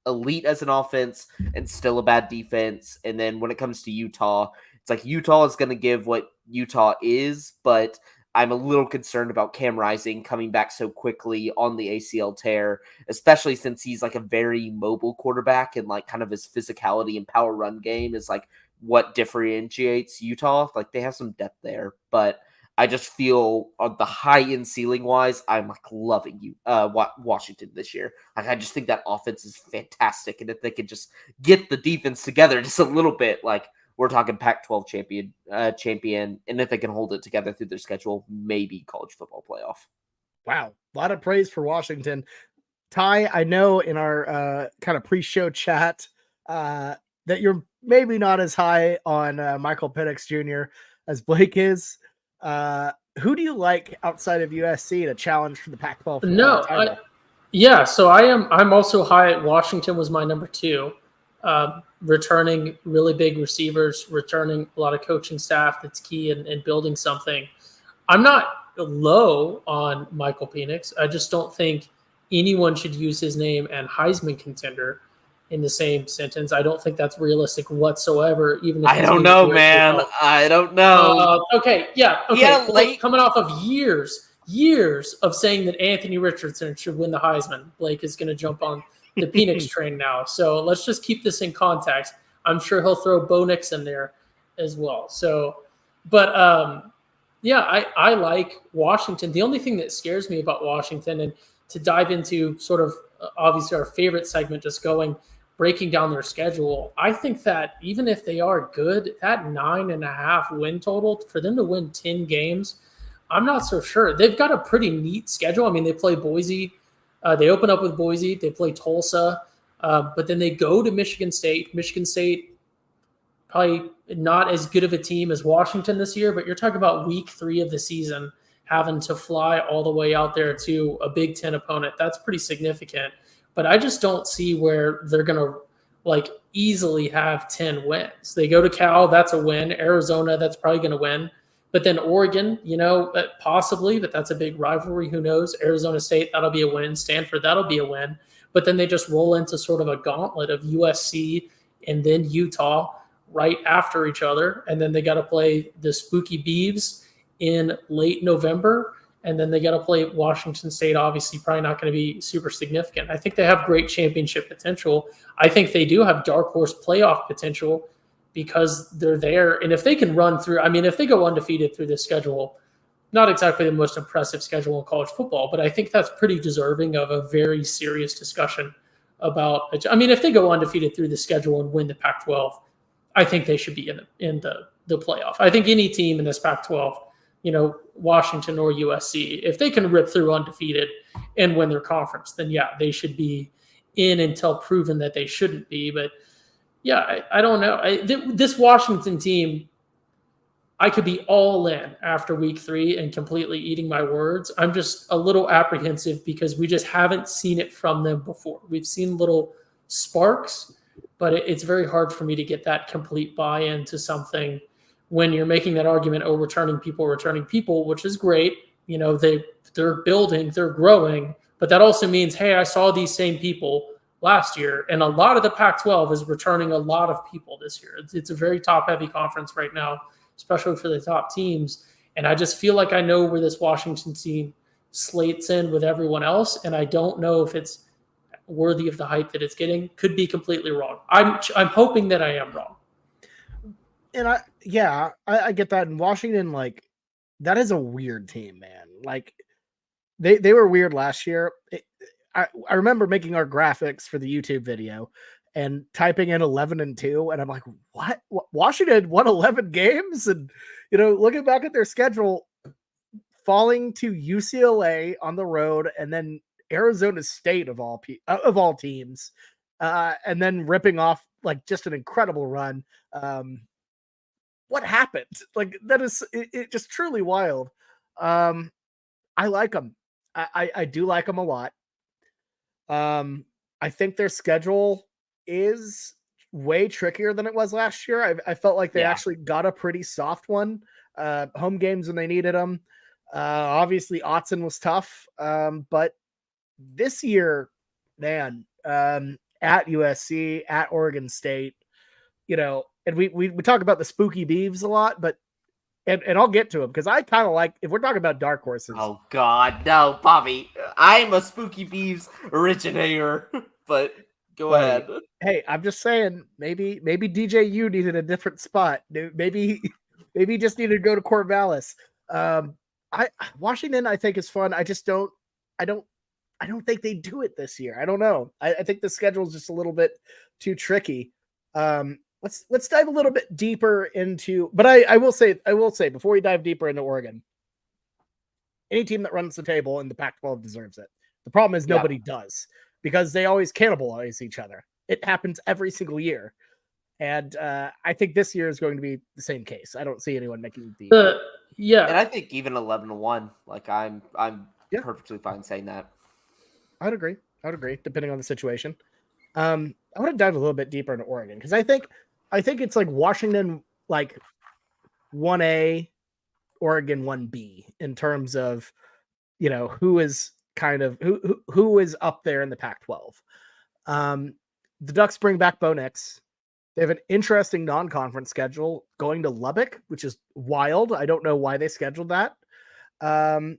elite as an offense and still a bad defense. And then when it comes to Utah, it's like Utah is going to give what Utah is, but I'm a little concerned about Cam Rising coming back so quickly on the ACL tear, especially since he's like a very mobile quarterback and like kind of his physicality and power run game is like what differentiates Utah. Like they have some depth there, but I just feel on the high end ceiling wise, I'm like loving Washington this year. Like I just think that offense is fantastic, and if they could just get the defense together just a little bit, like we're talking Pac-12 champion, and if they can hold it together through their schedule, maybe college football playoff. Wow, a lot of praise for Washington. Ty, I know in our kind of pre-show chat that you're maybe not as high on Michael Penix Jr. as Blake is. Who do you like outside of USC to challenge for the Pac-12 title? So I'm also high at Washington. Was my number 2. Returning really big receivers, returning a lot of coaching staff that's key in building something. I'm not low on Michael Penix. I just don't think anyone should use his name and Heisman contender in the same sentence. I don't think that's realistic whatsoever. Even if I don't know, man. I don't know. Okay. Yeah, coming off of years of saying that Anthony Richardson should win the Heisman, Blake is going to jump on the Penix train now. So let's just keep this in context. I'm sure he'll throw Bo Nix in there as well. So, but I like Washington. The only thing that scares me about Washington, and to dive into sort of obviously our favorite segment, just breaking down their schedule, I think that even if they are good, that 9.5 win total for them to win 10 games, I'm not so sure. They've got a pretty neat schedule. I mean, they play Boise. They open up with Boise. They play Tulsa. But then they go to Michigan State. Michigan State, probably not as good of a team as Washington this year, but you're talking about week 3 of the season, having to fly all the way out there to a Big Ten opponent. That's pretty significant. But I just don't see where they're going to like easily have 10 wins. They go to Cal, that's a win. Arizona, that's probably going to win. But then Oregon, possibly, but that's a big rivalry. Who knows? Arizona State, that'll be a win. Stanford, that'll be a win. But then they just roll into sort of a gauntlet of USC and then Utah right after each other. And then they got to play the Spooky Beavs in late November. And then they got to play Washington State, obviously, probably not going to be super significant. I think they have great championship potential. I think they do have dark horse playoff potential because they're there. And if they can run through, if they go undefeated through this schedule, not exactly the most impressive schedule in college football, but I think that's pretty deserving of a very serious discussion about, if they go undefeated through the schedule and win the Pac-12, I think they should be in the playoff. I think any team in this Pac-12, Washington or USC, if they can rip through undefeated and win their conference, then yeah, they should be in until proven that they shouldn't be. But yeah, I don't know. This Washington team, I could be all in after week 3 and completely eating my words. I'm just a little apprehensive because we just haven't seen it from them before. We've seen little sparks, but it's very hard for me to get that complete buy-in to something when you're making that argument, returning people, which is great. They're building, they're growing, but that also means, hey, I saw these same people last year, and a lot of the Pac-12 is returning a lot of people this year. It's a very top-heavy conference right now, especially for the top teams. And I just feel like I know where this Washington team slates in with everyone else, and I don't know if it's worthy of the hype that it's getting. Could be completely wrong. I'm hoping that I am wrong. And I get that. In Washington, like that is a weird team, man. Like they were weird last year. I remember making our graphics for the YouTube video and typing in 11-2, and I'm like, what? Washington won 11 games, and looking back at their schedule, falling to UCLA on the road, and then Arizona State of all teams, and then ripping off like just an incredible run. What happened? Like that is it just truly wild. I like them. I do like them a lot. I think their schedule is way trickier than it was last year. I felt like they actually got a pretty soft one. Home games when they needed them. Obviously, Autzen was tough, but this year, man, at USC, at Oregon State, and we talk about the spooky beeves a lot, but and I'll get to them because I kind of like, if we're talking about dark horses. Oh God, no, Bobby! I'm a Spooky Beeves originator, but go ahead. Hey, I'm just saying, maybe DJU needed a different spot. Maybe he just needed to go to Corvallis. Washington, I think, is fun. I just don't think they do it this year. I don't know. I think the schedule is just a little bit too tricky. Let's dive a little bit deeper into, but I will say before we dive deeper into Oregon, any team that runs the table in the Pac-12 deserves it. The problem is nobody does, because they always cannibalize each other. It happens every single year. And I think this year is going to be the same case. I don't see anyone making the and I think even 11-1, like I'm perfectly fine saying that. I'd agree, depending on the situation. I want to dive a little bit deeper into Oregon, because I think it's like Washington, like 1A, Oregon 1B in terms of who is kind of who is up there in the Pac-12. The Ducks bring back Bo Nix. They have an interesting non-conference schedule going to Lubbock, which is wild. I don't know why they scheduled that. And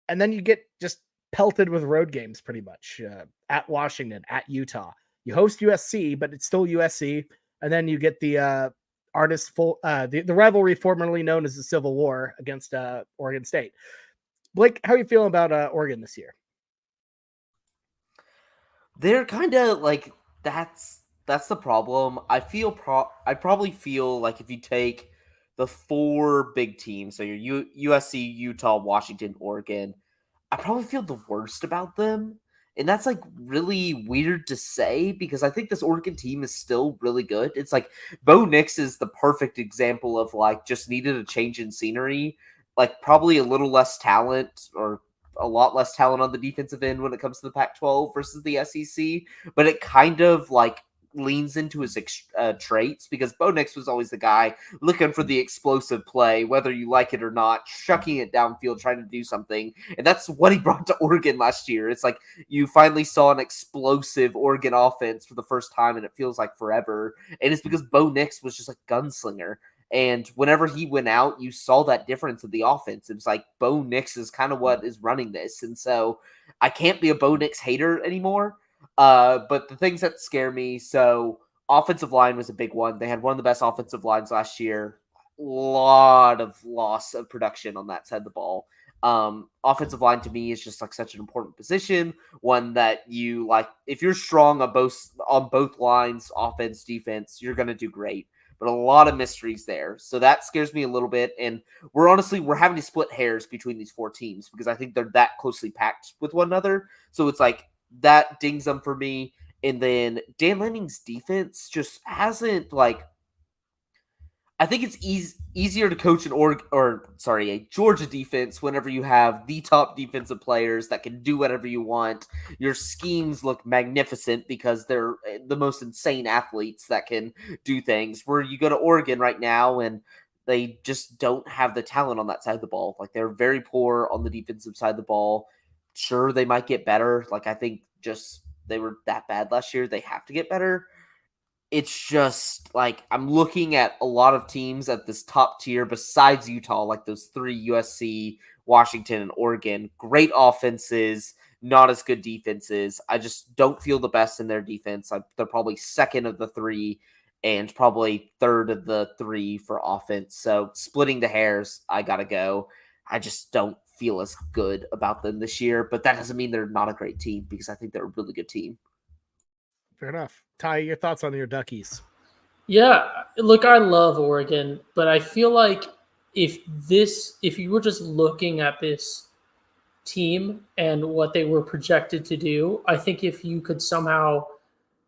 then you get just pelted with road games pretty much, at Washington, at Utah. You host USC, but it's still USC. And then you get the the rivalry formerly known as the Civil War against Oregon State. Blake, how are you feeling about Oregon this year? They're kind of like, that's the problem. I probably feel like if you take the four big teams, so your USC, Utah, Washington, Oregon, I probably feel the worst about them. And that's like really weird to say, because I think this Oregon team is still really good. It's like Bo Nix is the perfect example of like just needed a change in scenery, like probably a little less talent, or a lot less talent on the defensive end when it comes to the Pac-12 versus the SEC, but it kind of like leans into his traits, because Bo Nix was always the guy looking for the explosive play, whether you like it or not, shucking it downfield, trying to do something. And that's what he brought to Oregon last year. It's like you finally saw an explosive Oregon offense for the first time, and it feels like forever. And it's because Bo Nix was just a gunslinger. And whenever he went out, you saw that difference in the offense. It was like Bo Nix is kind of what is running this. And so I can't be a Bo Nix hater anymore. But the things that scare me, so offensive line was a big one. They had one of the best offensive lines last year. A lot of loss of production on that side of the ball. Offensive line to me is just like such an important position, one that you like, if you're strong on both lines, offense, defense, you're going to do great. But a lot of mysteries there. So that scares me a little bit. And we're having to split hairs between these four teams, because I think they're that closely packed with one another. So it's like that dings them for me. And then Dan Lanning's defense just hasn't, like, I think it's easier to coach a Georgia defense whenever you have the top defensive players that can do whatever you want. Your schemes look magnificent because they're the most insane athletes that can do things. Where you go to Oregon right now and they just don't have the talent on that side of the ball. Like, they're very poor on the defensive side of the ball. Sure, they might get better. Like, I think just they were that bad last year. They have to get better. It's just like I'm looking at a lot of teams at this top tier besides Utah, like those three, USC, Washington, and Oregon. Great offenses, not as good defenses. I just don't feel the best in their defense. They're probably second of the three and probably third of the three for offense. So splitting the hairs, I got to go. I just don't feel as good about them this year. But that doesn't mean they're not a great team, because I think they're a really good team. Fair enough. Ty, your thoughts on your Duckies? Yeah, look, I love Oregon, but I feel like if you were just looking at this team and what they were projected to do, I think if you could somehow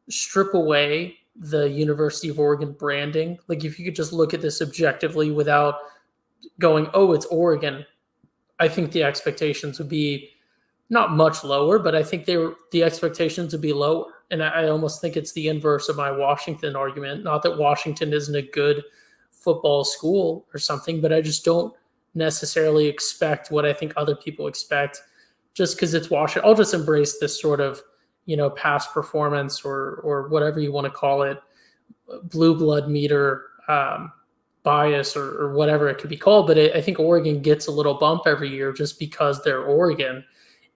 strip away the University of Oregon branding, like if you could just look at this objectively without going, oh, it's Oregon, I think the expectations would be not much lower, but I think the expectations would be lower. And I almost think it's the inverse of my Washington argument. Not that Washington isn't a good football school or something, but I just don't necessarily expect what I think other people expect just because it's Washington. I'll just embrace this sort of, past performance or whatever you want to call it, blue blood meter bias or whatever it could be called. But I think Oregon gets a little bump every year just because they're Oregon.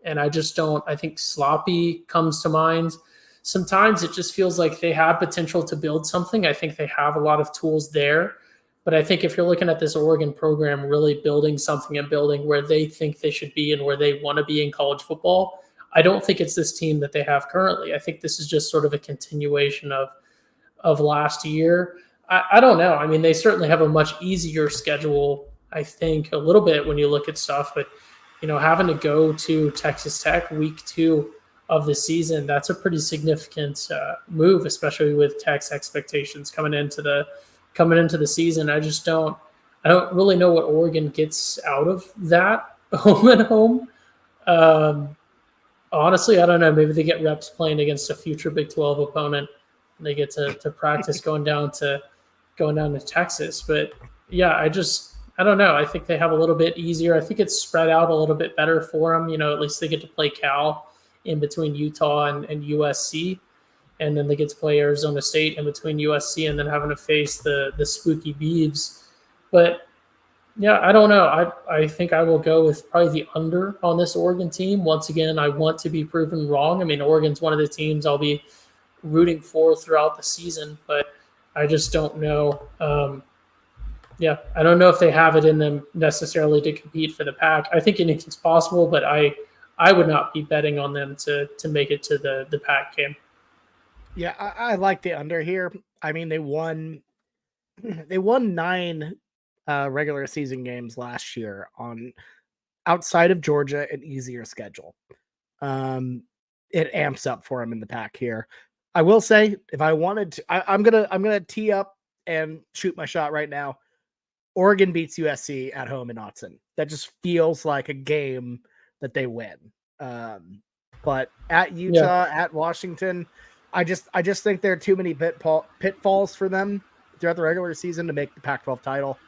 And I just don't, I think sloppy comes to mind. Sometimes it just feels like they have potential to build something. I think they have a lot of tools there. But I think if you're looking at this Oregon program really building something and building where they think they should be and where they want to be in college football, I don't think it's this team that they have currently. I think this is just sort of a continuation of last year. I don't know. I mean, they certainly have a much easier schedule, I think, a little bit when you look at stuff. But having to go to Texas Tech week 2 of the season, that's a pretty significant move, especially with Tech's expectations coming into the season. I don't really know what Oregon gets out of that home and home. Honestly, I don't know. Maybe they get reps playing against a future Big 12 opponent. And they get to practice going down to Texas. But yeah, I don't know. I think they have a little bit easier. I think it's spread out a little bit better for them. At least they get to play Cal in between Utah and USC. And then they get to play Arizona State in between USC and then having to face the spooky Beavs. But yeah, I don't know. I think I will go with probably the under on this Oregon team. Once again, I want to be proven wrong. I mean, Oregon's one of the teams I'll be rooting for throughout the season, but I just don't know. I don't know if they have it in them necessarily to compete for the Pac. I think anything's possible, but I would not be betting on them to make it to the Pac game. Yeah, I like the under here. I mean, they won 9 regular season games last year on outside of Georgia, an easier schedule. It amps up for them in the Pac here. I will say, if I wanted to, I'm gonna tee up and shoot my shot right now. Oregon beats USC at home in Autzen. That just feels like a game that they win. But at Utah, at Washington, I just think there are too many pitfalls for them throughout the regular season to make the Pac-12 title.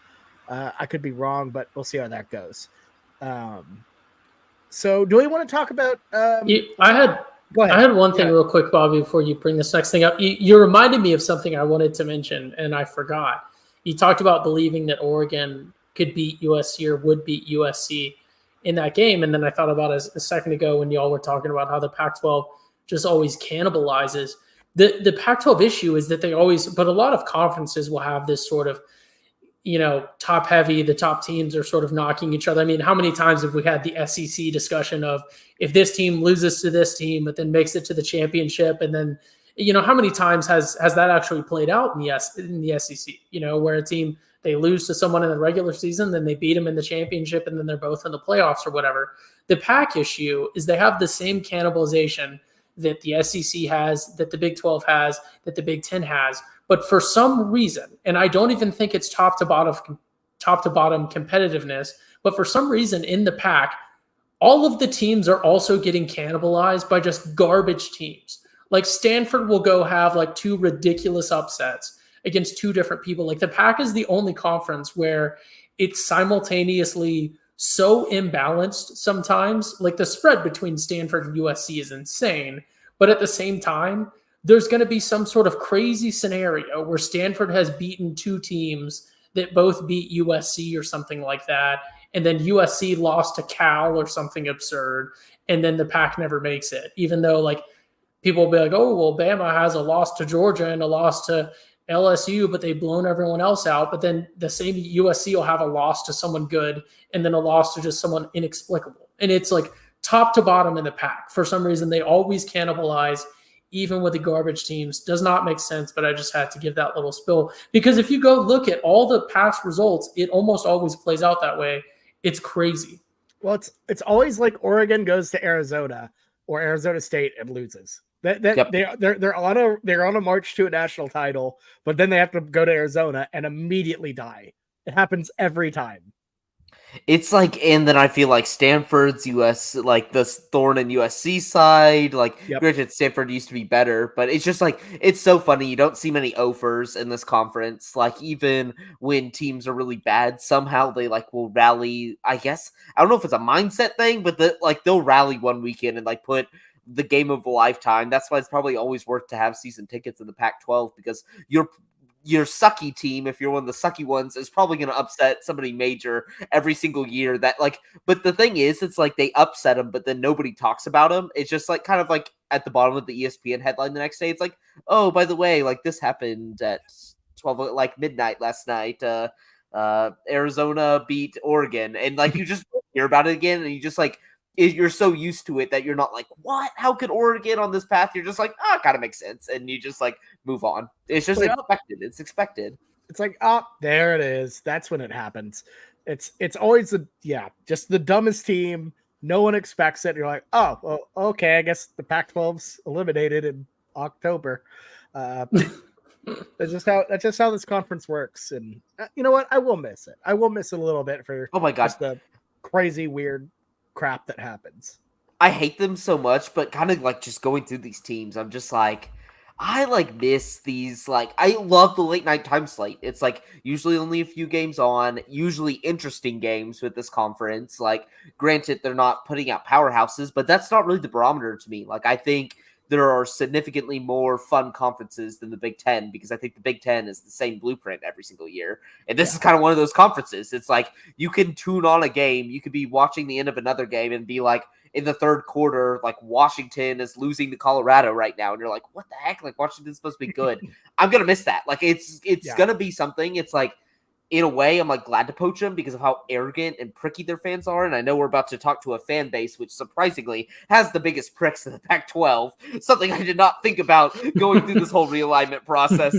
I could be wrong, but we'll see how that goes. So do we want to talk about Go ahead. I had one thing real quick, Bobby, before you bring this next thing up. You reminded me of something I wanted to mention, and I forgot. You talked about believing that Oregon could beat USC or would beat USC in that game, and then I thought about it a second ago when y'all were talking about how the Pac-12 just always cannibalizes. The Pac-12 issue is that they always, but a lot of conferences will have this sort of, top heavy, the top teams are sort of knocking each other. I mean, how many times have we had the SEC discussion of if this team loses to this team, but then makes it to the championship? And then, how many times has that actually played out in the SEC, where a team, they lose to someone in the regular season, then they beat them in the championship, and then they're both in the playoffs or whatever. The Pac issue is they have the same cannibalization that the SEC has, that the Big 12 has, that the Big 10 has. But for some reason, and I don't even think it's top to bottom competitiveness, but for some reason in the Pac, all of the teams are also getting cannibalized by just garbage teams. Like Stanford will go have like 2 ridiculous upsets against 2 different people. Like the Pac is the only conference where it's simultaneously so imbalanced sometimes. Like the spread between Stanford and USC is insane, but at the same time, there's going to be some sort of crazy scenario where Stanford has beaten 2 teams that both beat USC or something like that. And then USC lost to Cal or something absurd. And then the Pac never makes it, even though like people will be like, oh, well, Bama has a loss to Georgia and a loss to LSU, but they've blown everyone else out. But then the same USC will have a loss to someone good and then a loss to just someone inexplicable. And it's like top to bottom in the pack. For some reason, they always cannibalize, even with the garbage teams. Does not make sense, but I just had to give that little spill. Because if you go look at all the past results, it almost always plays out that way. It's crazy. Well, it's always like Oregon goes to Arizona or Arizona State and loses. Yep. They're on a march to a national title, but then they have to go to Arizona and immediately die. It happens every time. It's like, and then I feel like Stanford's US, like the thorn in USC side, like Yep. granted Stanford used to be better, but it's just like, it's so funny. You don't see many offers in this conference. Like even when teams are really bad, somehow they like will rally. I guess, I don't know if it's a mindset thing, but they'll rally one weekend and like put the game of a lifetime. That's why it's probably always worth to have season tickets in the Pac-12, because your sucky team, if you're one of the sucky ones, is probably going to upset somebody major every single year. That like, but the thing is, it's like they upset them, but then nobody talks about them. It's just like kind of like at the bottom of the ESPN headline the next day. It's like, oh, by the way, like this happened at 12, like midnight last night. Arizona beat Oregon, and like you just hear about it again, and you just like, you're so used to it that you're not like, what? How could Oregon on this path? You're just like, it kind of makes sense, and you just like move on. It's just expected. It's expected. It's like, there it is. That's when it happens. It's always just the dumbest team. No one expects it. You're like, oh, well, okay, I guess the Pac-12's eliminated in October. That's just how this conference works. And you know what? I will miss it. I will miss it a little bit for oh my god, just the crazy weird crap that happens. I hate them so much, but kind of like just going through these teams, I'm just like, I like miss these. Like, I love the late night time slate. It's like usually only a few games on, usually interesting games with this conference. Like, granted, they're not putting out powerhouses, but that's not really the barometer to me. Like, I think there are significantly more fun conferences than the Big Ten, because I think the Big Ten is the same blueprint every single year. And this is kind of one of those conferences. It's like you can tune on a game, you could be watching the end of another game and be like, in the third quarter, like Washington is losing to Colorado right now, and you're like, what the heck? Like Washington's supposed to be good. I'm gonna miss that. Like it's gonna be something. It's like, in a way, I'm like glad to poach them because of how arrogant and pricky their fans are. And I know we're about to talk to a fan base which surprisingly has the biggest pricks in the Pac-12. Something I did not think about going through this whole realignment process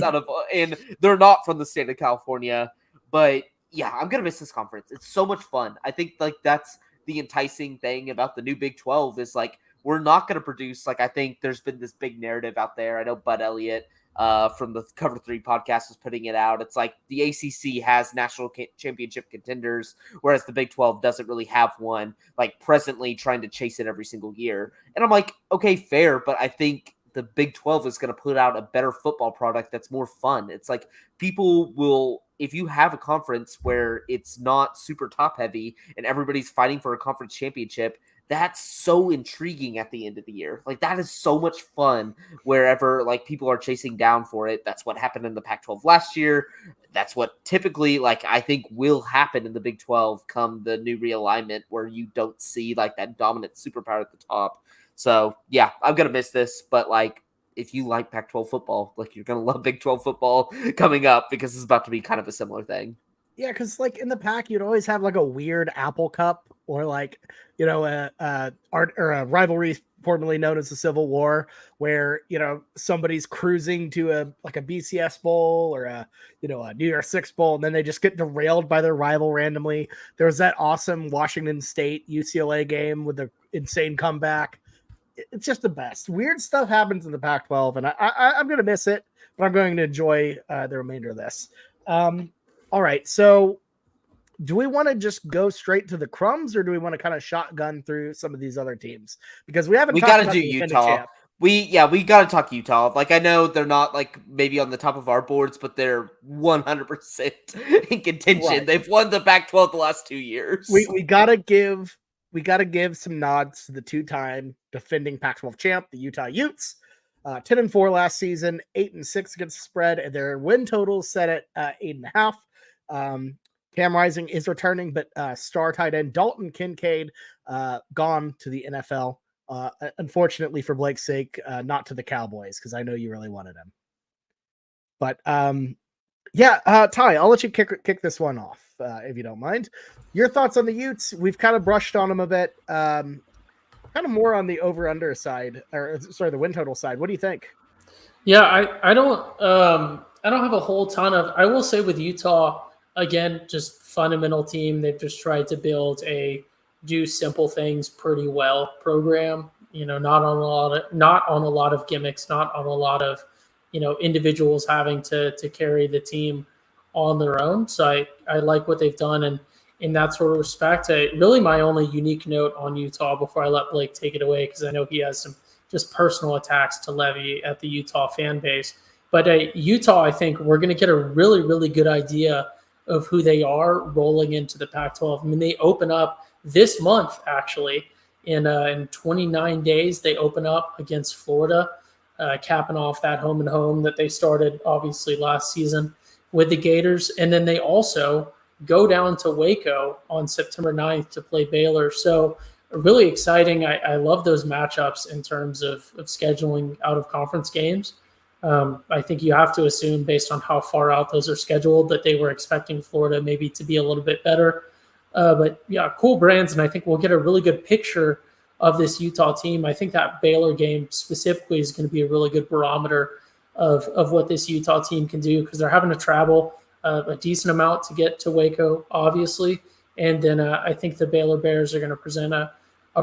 and they're not from the state of California. But yeah, I'm gonna miss this conference. It's so much fun. I think like that's the enticing thing about the new Big 12 is like, we're not going to produce, like, I think there's been this big narrative out there. I know Bud Elliott from the Cover 3 podcast was putting it out. It's like the ACC has national championship contenders, whereas the Big 12 doesn't really have one, like presently trying to chase it every single year. And I'm like, okay, fair, but I think the Big 12 is going to put out a better football product that's more fun. It's like people will, if you have a conference where it's not super top heavy and everybody's fighting for a conference championship, that's so intriguing at the end of the year. Like that is so much fun wherever like people are chasing down for it. That's what happened in the Pac-12 last year. That's what typically like I think will happen in the Big 12 come the new realignment, where you don't see like that dominant superpower at the top. So yeah, I'm going to miss this, but like, if you like Pac-12 football, like you're going to love Big 12 football coming up, because it's about to be kind of a similar thing. Yeah, because like in the Pac, you'd always have like a weird Apple Cup or like, you know, a rivalry formerly known as the Civil War, where, you know, somebody's cruising to a BCS bowl or a New Year's Six bowl, and then they just get derailed by their rival randomly. There was that awesome Washington State UCLA game with the insane comeback. It's just the best. Weird stuff happens in the Pac-12, and I'm going to miss it, but I'm going to enjoy the remainder of this. All right, so do we want to just go straight to the crumbs, or do we want to kind of shotgun through some of these other teams? Because we got to do Utah. We got to talk Utah. Like I know they're not like maybe on the top of our boards, but they're 100% in contention. Right. They've won the Pac-12 the last 2 years. We got to give some nods to the two-time defending Pac-12 champ, the Utah Utes. 10-4 last season, 8-6 against the spread, and their win total set at 8.5. Cam Rising is returning, but star tight end Dalton Kincaid gone to the NFL. Unfortunately for Blake's sake, not to the Cowboys, because I know you really wanted him. But yeah, Ty, I'll let you kick this one off if you don't mind. Your thoughts on the Utes? We've kind of brushed on them a bit. Kind of more on the over/under side, or sorry, the win total side. What do you think? Yeah, I don't have a whole ton of. I will say with Utah again, just fundamental team. They've just tried to build a do simple things pretty well program. Not on a lot of gimmicks, not on a lot of individuals having to carry the team on their own. So I like what they've done, and in that sort of respect, really my only unique note on Utah before I let Blake take it away, because I know he has some just personal attacks to levy at the Utah fan base. But Utah, I think we're going to get a really, really good idea of who they are rolling into the Pac-12. I mean, they open up this month, actually. In 29 days, they open up against Florida, capping off that home and home that they started, obviously, last season with the Gators. And then they also go down to Waco on September 9th to play Baylor. So really exciting. I love those matchups in terms of scheduling out of conference games. I think you have to assume, based on how far out those are scheduled, that they were expecting Florida maybe to be a little bit better. But yeah, cool brands, and I think we'll get a really good picture of this Utah team. I think that Baylor game specifically is going to be a really good barometer of what this Utah team can do, because they're having to travel a decent amount to get to Waco, obviously. And then I think the Baylor Bears are going to present a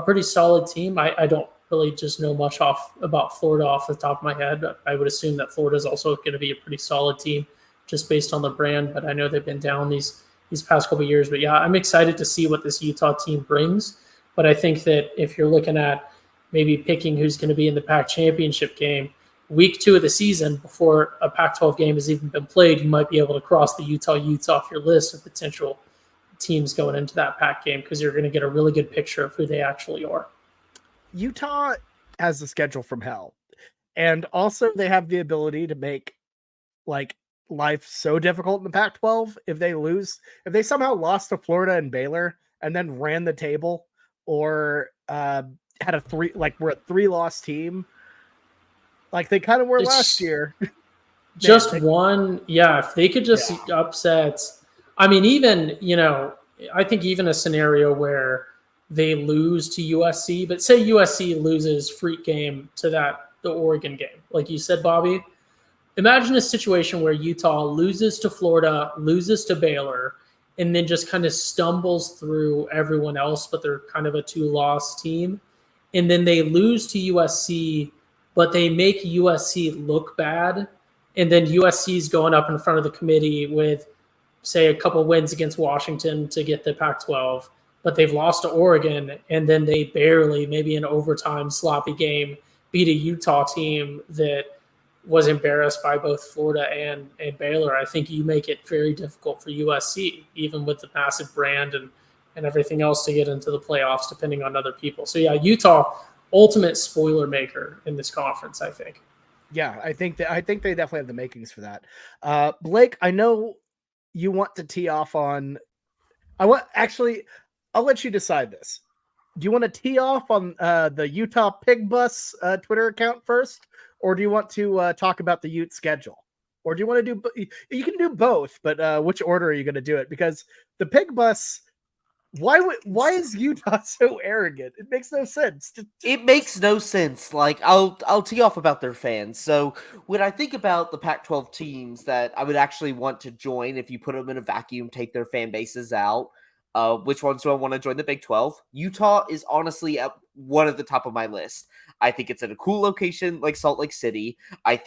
pretty solid team. I don't really just know much about Florida off the top of my head. I would assume that Florida is also going to be a pretty solid team just based on the brand, but I know they've been down these past couple of years. But yeah, I'm excited to see what this Utah team brings. But I think that if you're looking at maybe picking who's going to be in the Pac championship game, week 2 of the season, before a Pac-12 game has even been played, you might be able to cross the Utah Utes off your list of potential teams going into that Pac game, because you're going to get a really good picture of who they actually are. Utah has a schedule from hell, and also they have the ability to make like life so difficult in the Pac-12 if they somehow lost to Florida and Baylor and then ran the table, or had we're a 3-loss team like they kind of were last year. One, yeah, if they could just upset. I mean, even, I think even a scenario where they lose to USC, but say USC loses freak game to the Oregon game, like you said, Bobby. Imagine a situation where Utah loses to Florida, loses to Baylor, and then just kind of stumbles through everyone else, but they're kind of a 2-loss team. And then they lose to USC, but they make USC look bad. And then USC is going up in front of the committee with, say, a couple wins against Washington to get the Pac-12, but they've lost to Oregon, and then they barely, maybe an overtime sloppy game, beat a Utah team that was embarrassed by both Florida and Baylor. I think you make it very difficult for USC, even with the massive brand and everything else, to get into the playoffs, depending on other people. So yeah, Utah, ultimate spoiler maker in this conference, I think. Yeah, I think they definitely have the makings for that. Blake, I know you want to tee off on. I'll let you decide this. Do you want to tee off on the Utah Pig Bus Twitter account first, or do you want to talk about the Ute schedule, or do you want to do? You can do both, but which order are you going to do it? Because the Pig Bus. Why is Utah so arrogant? It makes no sense. It makes no sense. Like, I'll tee off about their fans. So when I think about the Pac-12 teams that I would actually want to join, if you put them in a vacuum, take their fan bases out, which ones do I want to join the Big 12? Utah is honestly at one of the top of my list. I think it's in a cool location like Salt Lake City. I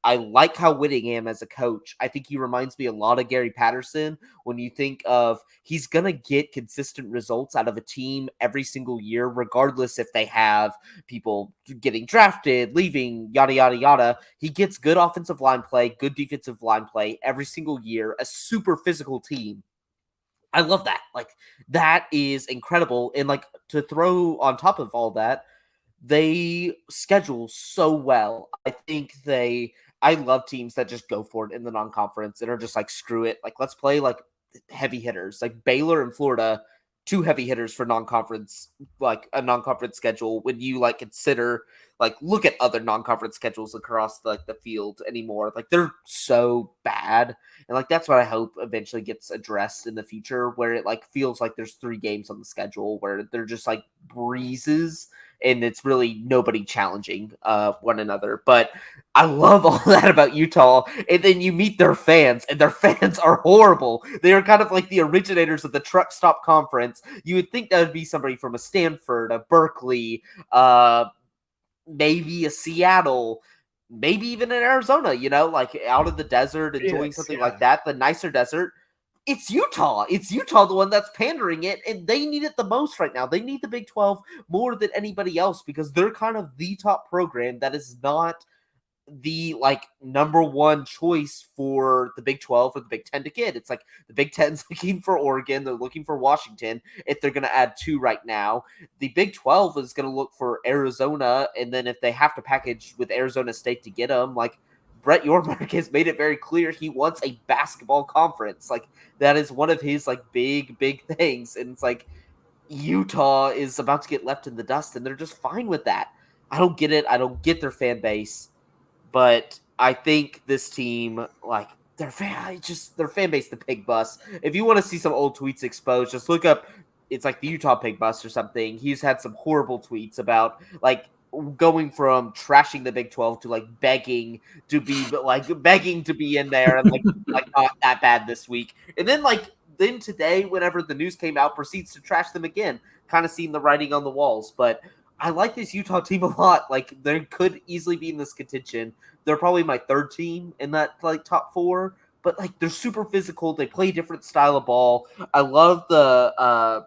like how Whittingham as a coach. I think he reminds me a lot of Gary Patterson when you think of he's going to get consistent results out of a team every single year, regardless if they have people getting drafted, leaving, yada, yada, yada. He gets good offensive line play, good defensive line play every single year, a super physical team. I love that. Like, that is incredible. And like, to throw on top of all that, they schedule so well. I love teams that just go for it in the non-conference and are just like, screw it. Like, let's play like heavy hitters. Like Baylor and Florida, 2 heavy hitters for non-conference, like a non-conference schedule. When you like consider Like, look at other non-conference schedules across the field anymore. Like, they're so bad. And like that's what I hope eventually gets addressed in the future, where it like feels like there's 3 games on the schedule where they're just like breezes and it's really nobody challenging one another. But I love all that about Utah. And then you meet their fans, and their fans are horrible. They are kind of like the originators of the truck stop conference. You would think that would be somebody from a Stanford, a Berkeley, maybe a Seattle, maybe even in Arizona, like out of the desert and doing something like that, the nicer desert. It's Utah. It's Utah, the one that's pandering it, and they need it the most right now. They need the Big 12 more than anybody else because they're kind of the top program that is not the like number one choice for the Big 12 or the Big 10 to get. It's like the Big 10's looking for Oregon, they're looking for Washington if they're going to add 2 right now. The Big 12 is going to look for Arizona, and then if they have to package with Arizona State to get them, like Brett Yormark has made it very clear he wants a basketball conference. Like that is one of his like big things, and it's like Utah is about to get left in the dust, and they're just fine with that. I don't get it. I don't get their fan base. But I think this team, like their fan base, the pig bus. If you want to see some old tweets exposed, just look up. It's like the Utah pig bus or something. He's had some horrible tweets about like going from trashing the Big 12 to like begging to be in there and like not that bad this week. And then today, whenever the news came out, proceeds to trash them again. Kind of seeing the writing on the walls, but I like this Utah team a lot. Like they could easily be in this contention. They're probably my 3rd team in that like top 4, but like they're super physical. They play a different style of ball. I love the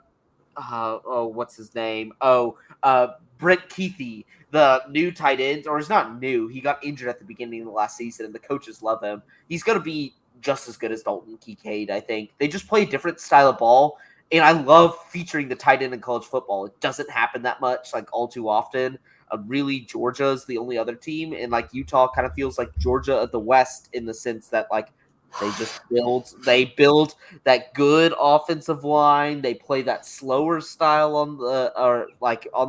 what's his name? Brent Keithy, the new tight end, or he's not new. He got injured at the beginning of the last season, and the coaches love him. He's going to be just as good as Dalton Kincaid, I think. They just play a different style of ball. And I love featuring the tight end in college football. It doesn't happen that much, like all too often. Really, Georgia is the only other team, and like Utah kind of feels like Georgia of the West in the sense that like they build that good offensive line. They play that slower style on the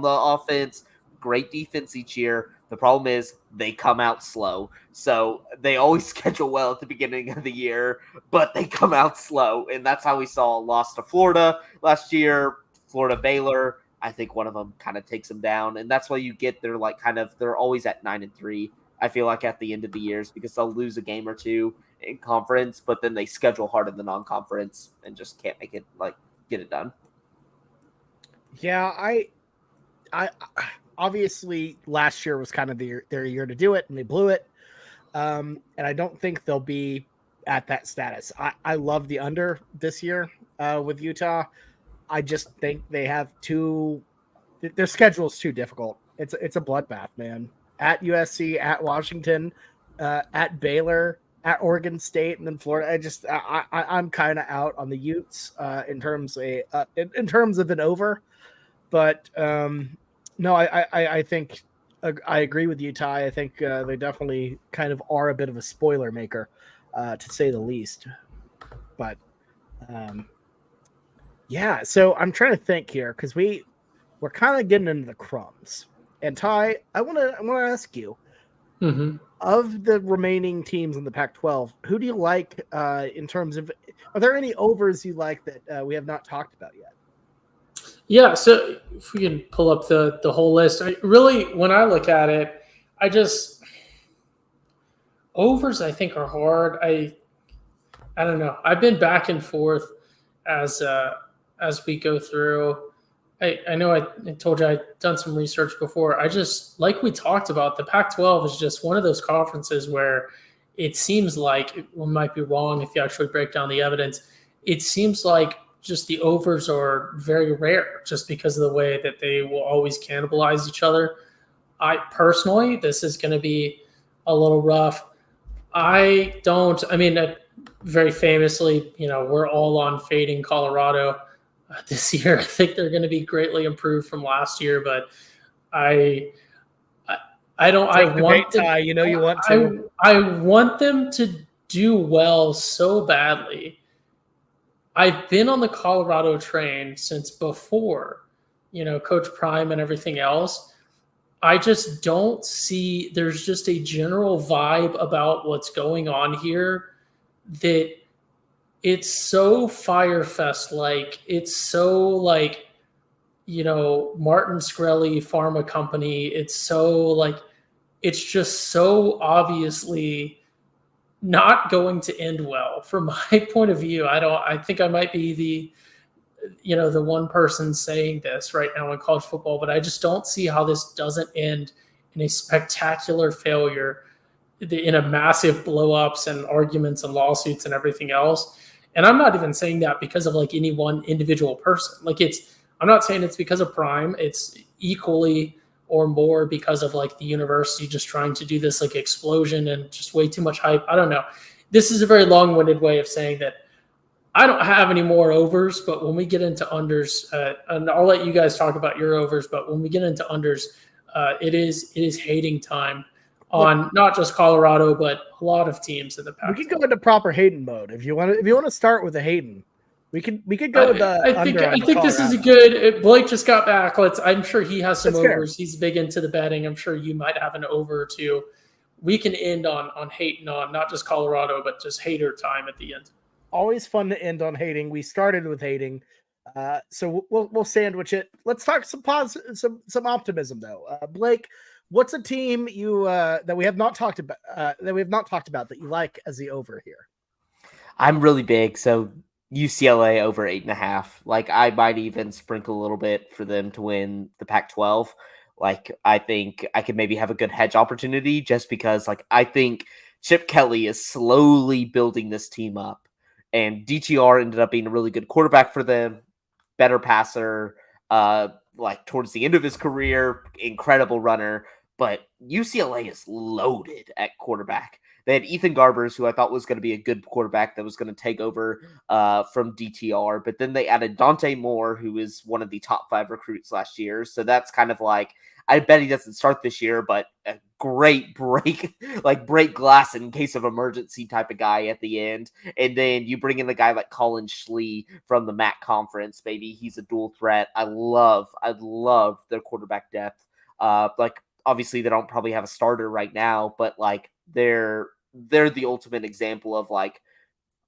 offense. Great defense each year. The problem is they come out slow. So they always schedule well at the beginning of the year, but they come out slow. And that's how we saw a loss to Florida last year, Florida Baylor. I think one of them kind of takes them down. And that's why you get they're always at 9-3. I feel like at the end of the years because they'll lose a game or two in conference, but then they schedule hard in the non-conference and just can't make it get it done. Yeah, I obviously last year was kind of their year to do it, and they blew it. And I don't think they'll be at that status. I love the under this year with Utah. I just think they have their schedule is too difficult. It's a bloodbath, man. At USC, at Washington, at Baylor, at Oregon State, and then Florida. I'm kind of out on the Utes in terms of an over. But no, I think I agree with Utah. I think they definitely kind of are a bit of a spoiler maker, to say the least. But yeah, so I'm trying to think here because we're kind of getting into the crumbs. And Ty, I want to ask you, of the remaining teams in the Pac-12, who do you like in terms of? Are there any overs you like that we have not talked about yet? Yeah, so if we can pull up the whole list, when I look at it, overs I think are hard. I don't know. I've been back and forth as we go through. I know I told you I'd done some research before. I just, like we talked about, the Pac-12 is just one of those conferences where it seems like, we might be wrong if you actually break down the evidence, it seems like just the overs are very rare just because of the way that they will always cannibalize each other. This is going to be a little rough. Very famously, we're all on fading Colorado this year. I think they're going to be greatly improved from last year, but I want them to do well so badly. I've been on the Colorado train since before, Coach Prime and everything else. I just don't see, there's just a general vibe about what's going on here that it's so Firefest like. It's so like, Martin Shkreli Pharma Company. It's so like, it's just so obviously not going to end well from my point of view. I think I might be the one person saying this right now in college football, but I just don't see how this doesn't end in a spectacular failure, in a massive blow ups and arguments and lawsuits and everything else. And I'm not even saying that because of like any one individual person. I'm not saying it's because of Prime. It's equally or more because of like the university just trying to do this like explosion and just way too much hype. I don't know. This is a very long-winded way of saying that I don't have any more overs, but when we get into unders, and I'll let you guys talk about your overs, but when we get into unders, it is hating time on not just Colorado, but a lot of teams in the Pac-12. We can go into proper Hayden mode if you want to. If you want to start with a Hayden, we could go with the. I think this is a good. Blake just got back. I'm sure he has some overs. He's big into the betting. I'm sure you might have an over too. We can end on hating on not just Colorado, but just hater time at the end. Always fun to end on hating. We started with hating, so we'll sandwich it. Let's talk some optimism though. Blake, what's a team you that we have not talked about that you like as the over here? I'm really big, so UCLA over 8.5. Like, I might even sprinkle a little bit for them to win the Pac-12. Like, I think I could maybe have a good hedge opportunity just because, like, I think Chip Kelly is slowly building this team up. And DTR ended up being a really good quarterback for them, better passer, like towards the end of his career, incredible runner. But UCLA is loaded at quarterback. They had Ethan Garbers, who I thought was going to be a good quarterback that was going to take over from DTR. But then they added Dante Moore, who is one of the top 5 recruits last year. So that's kind of like, I bet he doesn't start this year, but a great break glass in case of emergency type of guy at the end. And then you bring in a guy like Colin Schlee from the MAC conference. Maybe he's a dual threat. I love their quarterback depth. Obviously they don't probably have a starter right now, but like they're the ultimate example of like,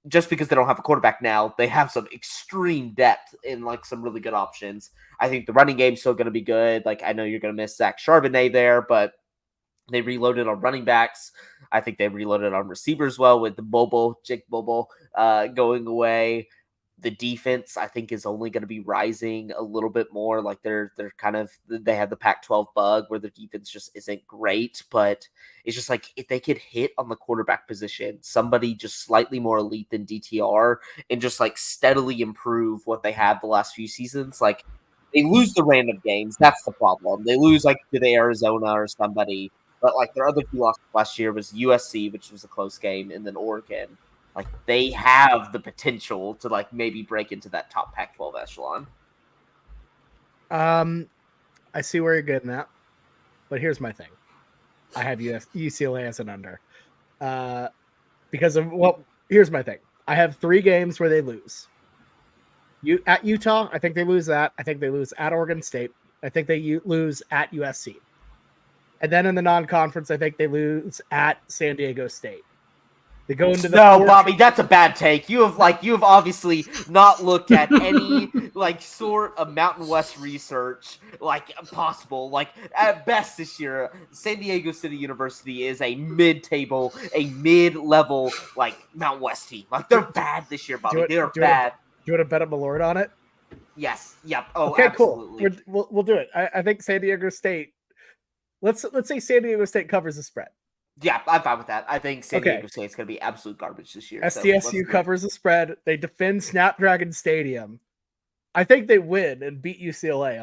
just because they don't have a quarterback now, they have some extreme depth in like some really good options. I think the running game's still going to be good. Like, I know you're going to miss Zach Charbonnet there, but they reloaded on running backs. I think they reloaded on receivers well with the Jake Bobo going away. The defense, I think, is only going to be rising a little bit more. Like they have the Pac-12 bug where their defense just isn't great, but it's just like if they could hit on the quarterback position, somebody just slightly more elite than DTR and just like steadily improve what they have the last few seasons. Like they lose the random games. That's the problem. They lose like to the Arizona or somebody, but like their other 2 losses last year was USC, which was a close game, and then Oregon. Like, they have the potential to, like, maybe break into that top Pac-12 echelon. I see where you're getting at, but here's my thing. I have UCLA as an under. Here's my thing. I have 3 games where they lose. At Utah, I think they lose that. I think they lose at Oregon State. I think they lose at USC. And then in the non-conference, I think they lose at San Diego State. They go into Bobby, that's a bad take. You have obviously not looked at any like sort of Mountain West research like possible. Like at best this year, San Diego City University is a mid-table, a mid-level like Mountain West team. Like they're bad this year, Bobby. They're bad. Do you want to bet up Malort on it? Yes. Yep. Oh, okay, absolutely. Cool. We'll do it. I think San Diego State. Let's say San Diego State covers the spread. Yeah, I'm fine with that. I think San Diego State's going to be absolute garbage this year. SDSU covers the spread. They defend Snapdragon Stadium. I think they win and beat UCLA.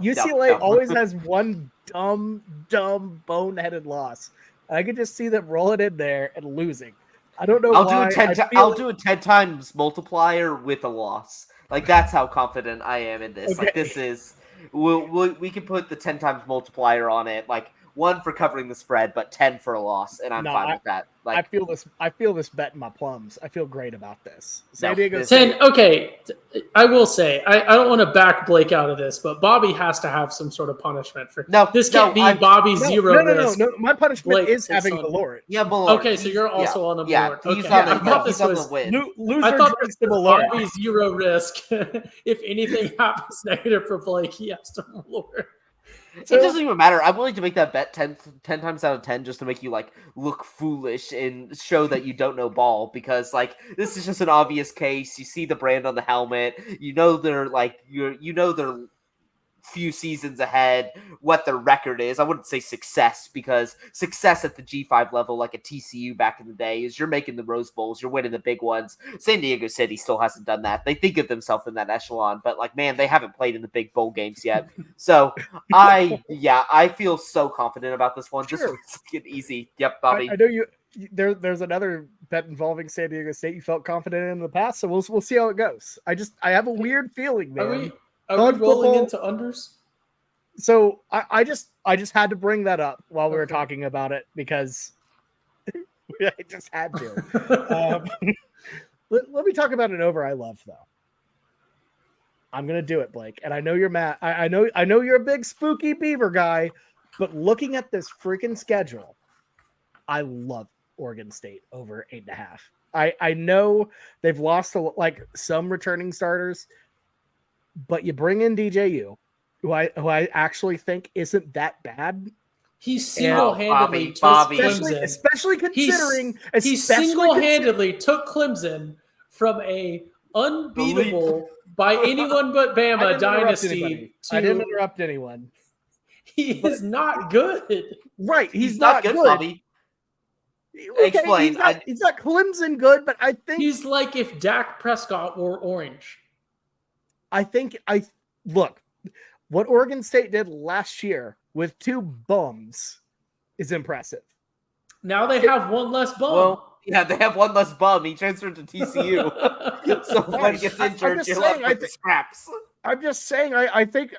UCLA always has one dumb, boneheaded loss. I could just see them rolling in there and losing. I don't know why. I'll do a 10 times multiplier with a loss. Like, that's how confident I am in this. Okay. Like, this is... We can put the 10 times multiplier on it. Like, 1 for covering the spread, but 10 for a loss, and I'm fine with that. I feel this bet in my plums. I feel great about this. San Diego this- State. 10. Okay, I will say I don't want to back Blake out of this, but Bobby has to have some sort of punishment for this. Can't be Bobby's zero risk. No. My punishment Blake is having on- Malort. Yeah, Malort. Okay, so you're also on the Yeah, Malort. he's Okay, on I thought this was the win. Loser I thought drinks this the was Malort. Bobby's zero risk. If anything happens negative for Blake, he has to Malort. So, it doesn't even matter. I'm willing to make that bet 10 times out of 10 just to make you like look foolish and show that you don't know ball, because like this is just an obvious case. You see the brand on the helmet. You know they're like they're few seasons ahead, what their record is. I wouldn't say success, because success at the G5 level, like a TCU back in the day, is you're making the Rose Bowls, you're winning the big ones. San Diego City still hasn't done that. They think of themselves in that echelon, but like, man, they haven't played in the big bowl games yet. So I feel so confident about this one. Sure. This one's get easy. Yep, Bobby. I know you. There's another bet involving San Diego State you felt confident in the past, so we'll see how it goes. I have a weird feeling, man. Are we rolling into unders? So I just had to bring that up while we were talking about it, because I just had to. Let me talk about an over I love, though. I'm gonna do it, Blake, and I know you're mad. I know you're a big spooky Beaver guy, but looking at this freaking schedule, I love Oregon State over 8.5. I know they've lost like some returning starters, but you bring in DJU, who I actually think isn't that bad. He single-handedly took Clemson. Especially considering he single-handedly took Clemson from a unbeatable by anyone but Bama dynasty to... I didn't interrupt anyone. He is not good. Right, he's not good, Bobby. Okay, explain. He's not Clemson good, but I think he's like if Dak Prescott were orange. Look, what Oregon State did last year with 2 bums is impressive. Now they have one less bum. Well, yeah, they have one less bum. He transferred to TCU. So when he gets injured, you're left with the scraps. I'm just saying, I think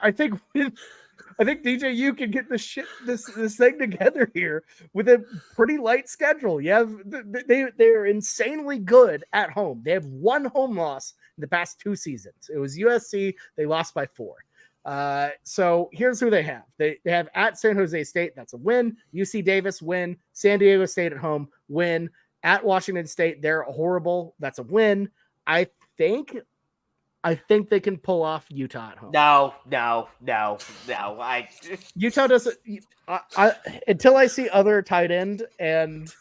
DJU can get this thing together here with a pretty light schedule. They're insanely good at home. They have 1 home loss in the past 2 seasons. It was USC. They lost by 4. So here's who they have. They have at San Jose State. That's a win. UC Davis, win. San Diego State at home, win. At Washington State, they're horrible. That's a win. I think they can pull off Utah at home. No. Utah doesn't. Until I see other tight end and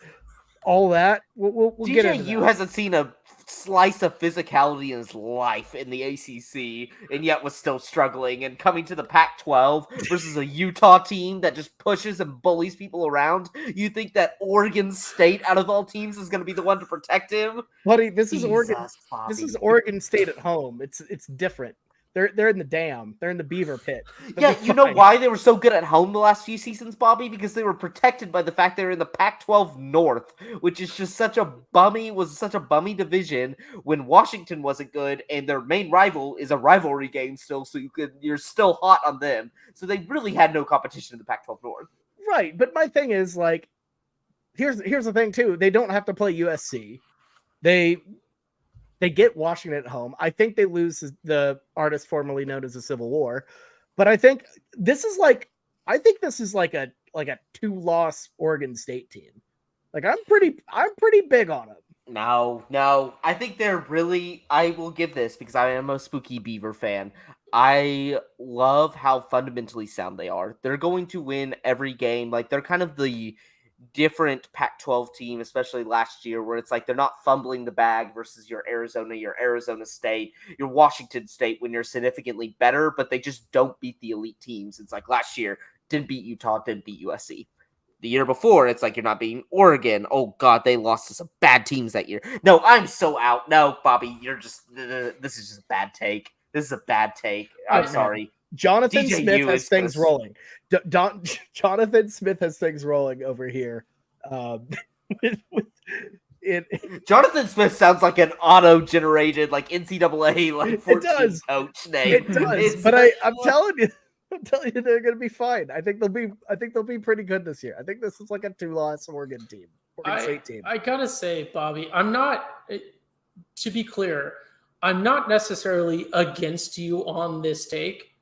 all that, we'll get into that. DJU hasn't seen a slice of physicality in his life in the ACC, and yet was still struggling. And coming to the Pac-12 versus a Utah team that just pushes and bullies people around, you think that Oregon State, out of all teams, is going to be the one to protect him? Buddy, this is Jesus, Oregon. Bobby. This is Oregon State at home. It's different. They're in the dam. They're in the beaver pit. Yeah, you know why they were so good at home the last few seasons, Bobby? Because they were protected by the fact they were in the Pac-12 North, which is just such a bummy division when Washington wasn't good, and their main rival is a rivalry game still, so you're still hot on them. So they really had no competition in the Pac-12 North. Right, but my thing is, like, here's the thing too. They don't have to play USC. They get Washington at home. I think they lose the artist formerly known as the Civil War, but I think this is like a 2-loss Oregon State team. Like I'm pretty big on them. No. I think I will give this because I am a Spooky Beaver fan. I love how fundamentally sound they are. They're going to win every game. Like they're kind of the different Pac-12 team, especially last year, where it's like they're not fumbling the bag versus your Arizona State, your Washington State when you're significantly better, but they just don't beat the elite teams. It's like last year, didn't beat Utah, didn't beat USC. The year before, it's like you're not beating Oregon. Oh, God, they lost to some bad teams that year. No, I'm so out. No, Bobby, this is just a bad take. This is a bad take. I'm sorry. Jonathan Smith has things rolling. Jonathan Smith has things rolling over here. Jonathan Smith sounds like an auto-generated, like NCAA, like 14 coach name. It does, but I'm I'm telling you, they're going to be fine. I think they'll be pretty good this year. I think this is like a 2-loss Oregon State team. I gotta say, Bobby, I'm not. To be clear, I'm not necessarily against you on this take.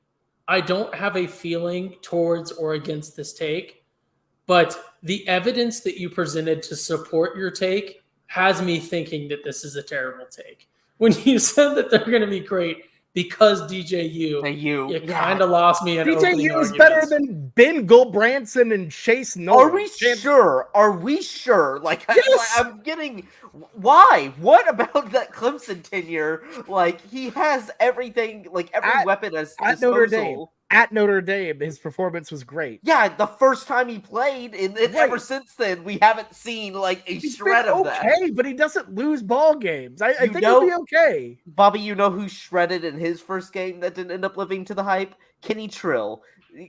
I don't have a feeling towards or against this take, but the evidence that you presented to support your take has me thinking that this is a terrible take. When you said that they're going to be great because DJU, you kind of lost me. DJU is better than Ben Gulbranson and Chase Nolan. Are we sure? Are we sure? Like, yes! I'm getting. Why? What about that Clemson tenure? Like, he has everything, like every weapon as disposal. Notre Dame. At Notre Dame, his performance was great. Yeah, the first time he played, and ever since then, we haven't seen like a shred of that. Okay, but he doesn't lose ball games. I think he'll be okay. Bobby, you know who shredded in his first game that didn't end up living to the hype? Kenny Trill.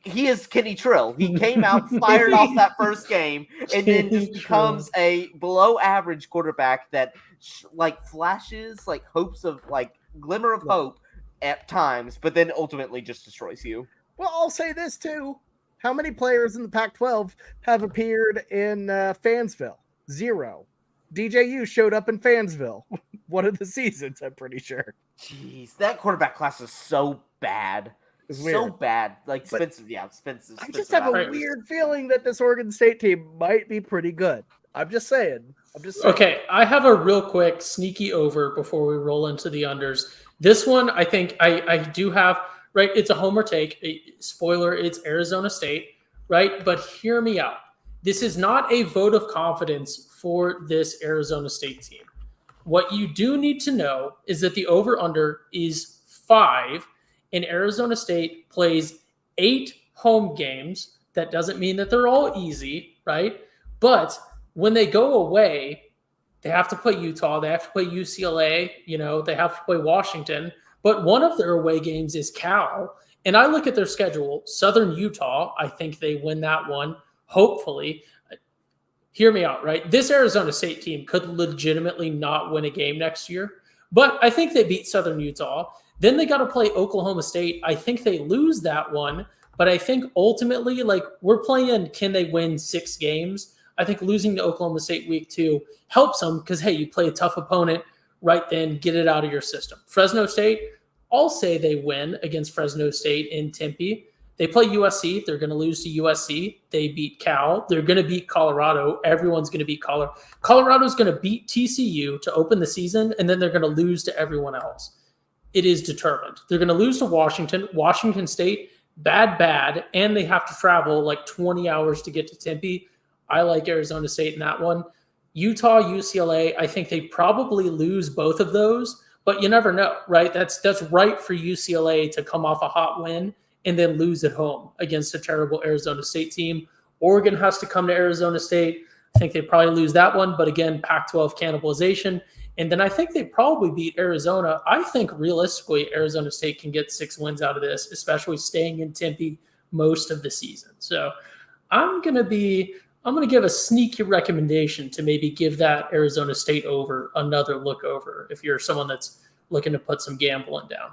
He is Kenny Trill. He came out, fired off that first game, and then just becomes a below-average quarterback that like flashes like hopes of like glimmer of hope at times, but then ultimately just destroys you. Well, I'll say this too. How many players in the Pac-12 have appeared in Fansville? 0. DJU showed up in Fansville one of the seasons, I'm pretty sure. Jeez, that quarterback class is so bad. So bad. Like Spencer, Spencer. I just have a weird feeling that this Oregon State team might be pretty good. I'm just saying. Okay, I have a real quick sneaky over before we roll into the unders. This one, I think I do have, right? It's a homer take. Spoiler, it's Arizona State, right? But hear me out. This is not a vote of confidence for this Arizona State team. What you do need to know is that the over-under is 5, and Arizona State plays 8 home games. That doesn't mean that they're all easy, right? But when they go away, they have to play Utah. They have to play UCLA. They have to play Washington. But one of their away games is Cal. And I look at their schedule. Southern Utah, I think they win that one, hopefully. Hear me out, right? This Arizona State team could legitimately not win a game next year. But I think they beat Southern Utah. Then they got to play Oklahoma State. I think they lose that one. But I think ultimately, like, we're playing, can they win 6 games? I think losing to Oklahoma State week 2 helps them because, hey, you play a tough opponent right then, get it out of your system. Fresno State, I'll say they win against Fresno State in Tempe. They play USC. They're going to lose to USC. They beat Cal. They're going to beat Colorado. Everyone's going to beat Colorado. Colorado's going to beat TCU to open the season, and then they're going to lose to everyone else. It is determined. They're going to lose to Washington. Washington State, bad, and they have to travel like 20 hours to get to Tempe. I like Arizona State in that one. Utah, UCLA, I think they probably lose both of those, but you never know, right? That's right for UCLA to come off a hot win and then lose at home against a terrible Arizona State team. Oregon has to come to Arizona State. I think they probably lose that one, but again, Pac-12 cannibalization. And then I think they probably beat Arizona. I think realistically, Arizona State can get 6 wins out of this, especially staying in Tempe most of the season. So I'm going to give a sneaky recommendation to maybe give that Arizona State over another look over if you're someone that's looking to put some gambling down.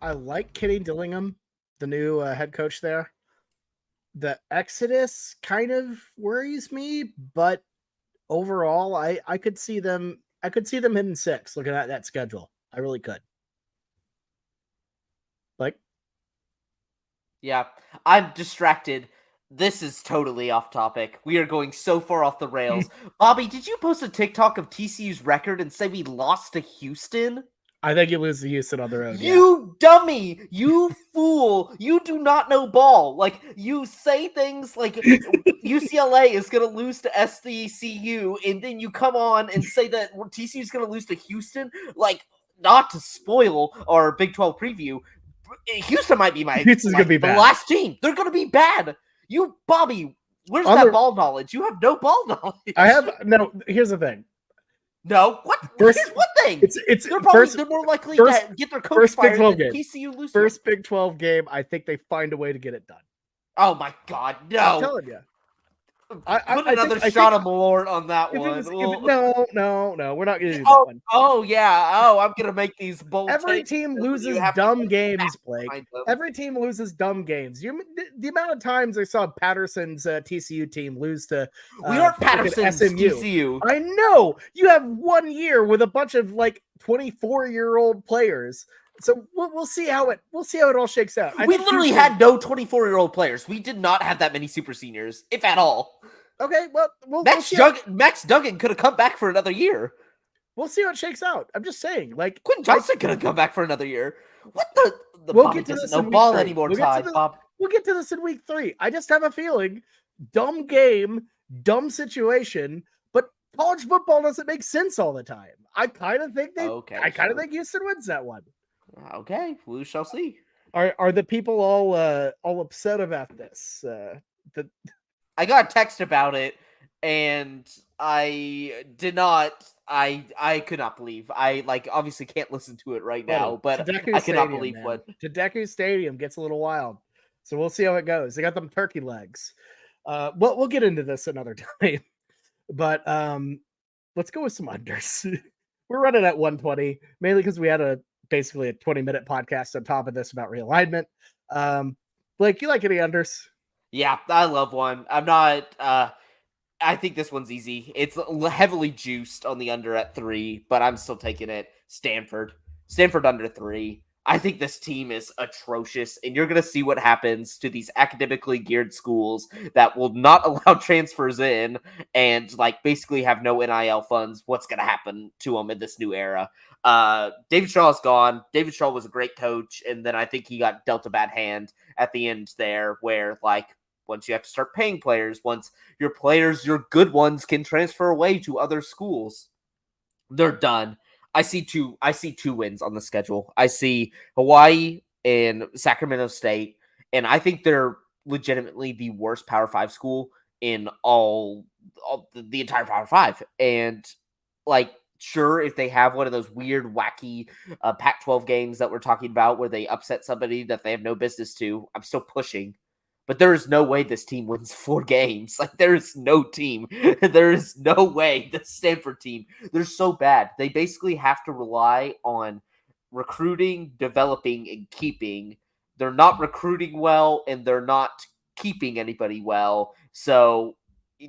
I like Kenny Dillingham, the new head coach there. The exodus kind of worries me, but overall, I could see them hitting 6 looking at that schedule. I really could. Like, yeah, I'm distracted. This is totally off topic. We are going so far off the rails. Bobby, did you post a TikTok of TCU's record and say we lost to Houston? I think you lose to Houston on the road. You dummy! You fool! You do not know ball. Like, you say things like UCLA is going to lose to SDCU, and then you come on and say that TCU is going to lose to Houston. Like, not to spoil our Big 12 preview, Houston might be Houston's gonna be bad. Last team. They're going to be bad. You, Bobby, where's that ball knowledge? You have no ball knowledge. Here's the thing. No, what? Here's one thing. They're more likely to get their coach fired than TCU lose. First Big 12 game, I think they find a way to get it done. Oh my God, no! I'm telling you. Put another shot of Malort on that one. No, we're not going to do that one. Oh, yeah. Oh, I'm going to make these bold Every takes. team You loses have to dumb get games, back Blake. behind them. Every team loses dumb games. The amount of times I saw Patterson's TCU team lose to We aren't freaking Patterson's SMU. TCU. I know. You have 1 year with a bunch of like 24-year-old players. So we'll see how it all shakes out. We literally had no 24-year-old players. We did not have that many super seniors, if at all. Okay, well, Max Duggan could have come back for another year. We'll see how it shakes out. I'm just saying, like Quentin Johnson could have come back for another year. What the we'll Bobby get to doesn't this know in week ball 3. anymore, Bob. We'll get to this in week 3. I just have a feeling, dumb game, dumb situation, but college football doesn't make sense all the time. I kind of think think Houston wins that one. Okay, we shall see. Are the people all upset about this? I got a text about it, and I did not. I could not believe. I obviously can't listen to it right now, but I cannot believe what Tedesco Stadium gets a little wild. So we'll see how it goes. They got them turkey legs. We'll get into this another time. But let's go with some unders. We're running at 120, mainly because we had basically a 20-minute podcast on top of this about realignment. Blake, you like any unders? Yeah, I love one. I'm not. I think this one's easy. It's heavily juiced on the under at 3, but I'm still taking it. Stanford under 3. I think this team is atrocious, and you're going to see what happens to these academically geared schools that will not allow transfers in and basically have no NIL funds. What's going to happen to them in this new era? David Shaw is gone. David Shaw was a great coach, and then I think he got dealt a bad hand at the end there where once you have to start paying players, once your good ones can transfer away to other schools, they're done. I see two wins on the schedule. I see Hawaii and Sacramento State, and I think they're legitimately the worst Power 5 school in all the entire Power 5. And sure, if they have one of those weird, wacky Pac-12 games that we're talking about where they upset somebody that they have no business to, I'm still pushing. But there is no way this team wins 4 games. There is no team. There is no way the Stanford team. They're so bad. They basically have to rely on recruiting, developing, and keeping. They're not recruiting well, and they're not keeping anybody well. So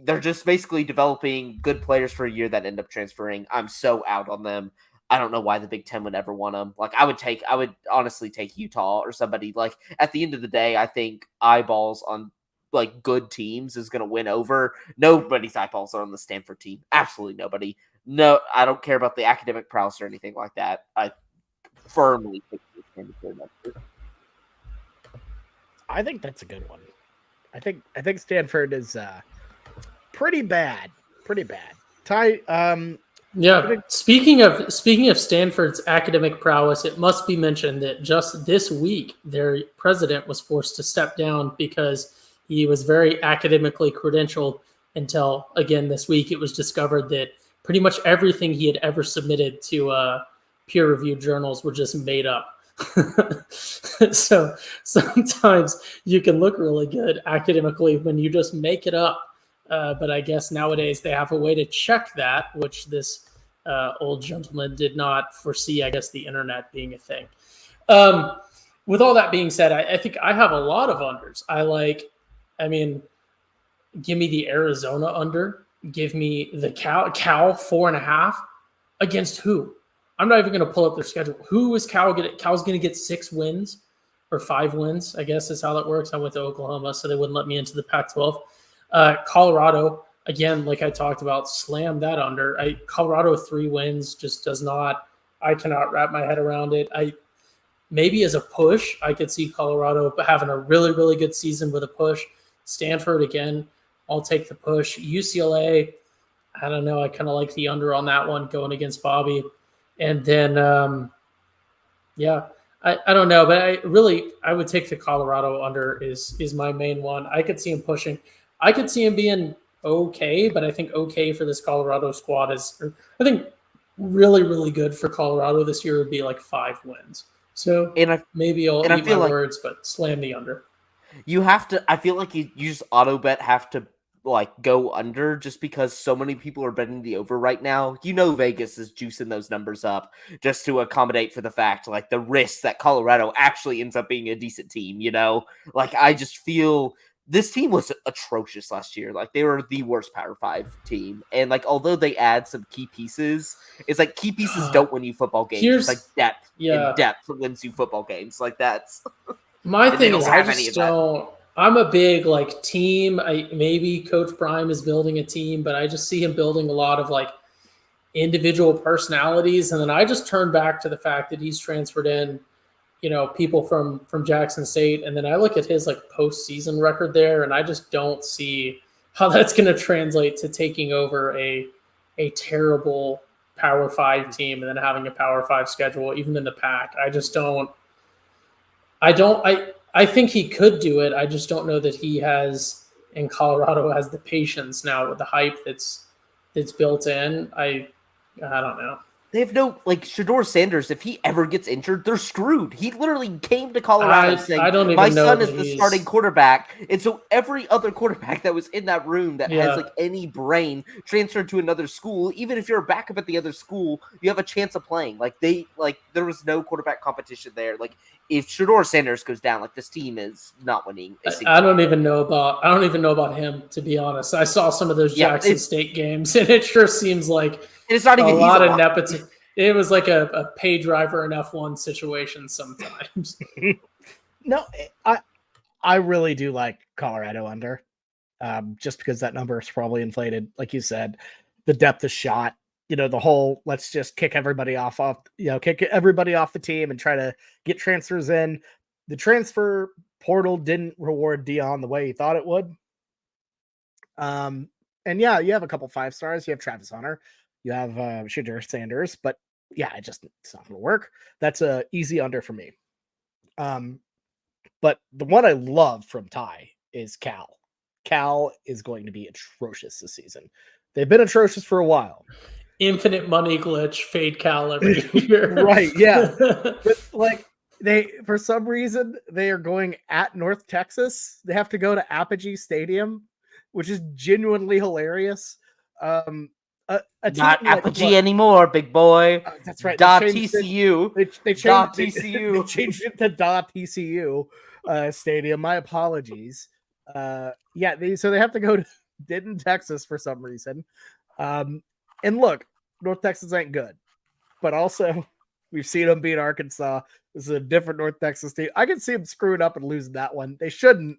they're just basically developing good players for a year that end up transferring. I'm so out on them. I don't know why the Big Ten would ever want them. I would honestly take Utah or somebody. At the end of the day, I think eyeballs on good teams is going to win over. Nobody's eyeballs are on the Stanford team. Absolutely nobody. No, I don't care about the academic prowess or anything like that. I firmly think Stanford. I think that's a good one. I think Stanford is pretty bad. Pretty bad. Ty, yeah. Speaking of Stanford's academic prowess, it must be mentioned that just this week, their president was forced to step down because he was very academically credentialed until, again, this week it was discovered that pretty much everything he had ever submitted to peer-reviewed journals were just made up. So sometimes you can look really good academically when you just make it up. But I guess nowadays they have a way to check that, which this old gentleman did not foresee, I guess, the internet being a thing. With all that being said, I think I have a lot of unders. Give me the Arizona under. Give me the Cal 4.5 against who? I'm not even going to pull up their schedule. Who is Cal going to? Cal's going to get 6 wins or 5 wins, I guess is how that works. I went to Oklahoma, so they wouldn't let me into the Pac-12. Colorado, again, like I talked about, slam that under. Colorado 3 wins just does not. I cannot wrap my head around it. Maybe as a push, I could see Colorado having a really, really good season with a push. Stanford, again, I'll take the push. UCLA, I don't know. I kind of like the under on that one going against Bobby. And then, I don't know, but I would take the Colorado under is my main one. I could see him pushing. I could see him being okay, but I think okay for this Colorado squad I think really, really good for Colorado this year would be 5 wins. So maybe I'll eat my words, but slam the under. You have to. I feel like you just auto bet have to like go under just because so many people are betting the over right now. Vegas is juicing those numbers up just to accommodate for the fact like the risk that Colorado actually ends up being a decent team, Like I just feel this team was atrocious last year. Like they were the worst Power 5 team. And like although they add some key pieces, it's like key pieces don't win you football games. It's like depth. Yeah. And depth wins you football games. Like that's my thing is I just don't. I'm a big like team. Maybe Coach Prime is building a team, but I just see him building a lot of like individual personalities, and then I just turn back to the fact that he's transferred in, people from Jackson State, and then I look at his like postseason record there, and I just don't see how that's going to translate to taking over a terrible Power 5 team and then having a Power 5 schedule, even in the Pac. I just don't. I think he could do it. I just don't know that he has, and Colorado has the patience now with the hype that's built in. I don't know. They have no, like, Shedeur Sanders, if he ever gets injured, they're screwed. He literally came to Colorado saying, my son is the starting quarterback. And so every other quarterback that was in that room that has, like, any brain transferred to another school, even if you're a backup at the other school, you have a chance of playing. Like, there was no quarterback competition there. Like, if Shedeur Sanders goes down, like, this team is not winning. I don't even know about him, to be honest. I saw some of those Jackson State games, and it sure seems like it's not even a lot of nepotism. It was like a pay driver in F1 situation sometimes. No, I really do like Colorado under, just because that number is probably inflated. Like you said, the depth of shot, the whole let's just kick everybody off the team and try to get transfers in. The transfer portal didn't reward Dion the way he thought it would. And yeah, you have a couple 5 stars. You have Travis Hunter. You have Shedeur Sanders, but yeah, it's not going to work. That's a easy under for me. But the one I love from Ty is Cal. Cal is going to be atrocious this season. They've been atrocious for a while. Infinite money glitch, fade Cal every year. Right, yeah. But like for some reason, they are going at North Texas. They have to go to Apogee Stadium, which is genuinely hilarious. Not Apogee anymore, big boy. That's right. TCU. They changed it to TCU Stadium. My apologies. So they have to go to Denton, Texas for some reason. And look, North Texas ain't good, but also we've seen them beat Arkansas. This is a different North Texas team. I can see them screwing up and losing that one. They shouldn't.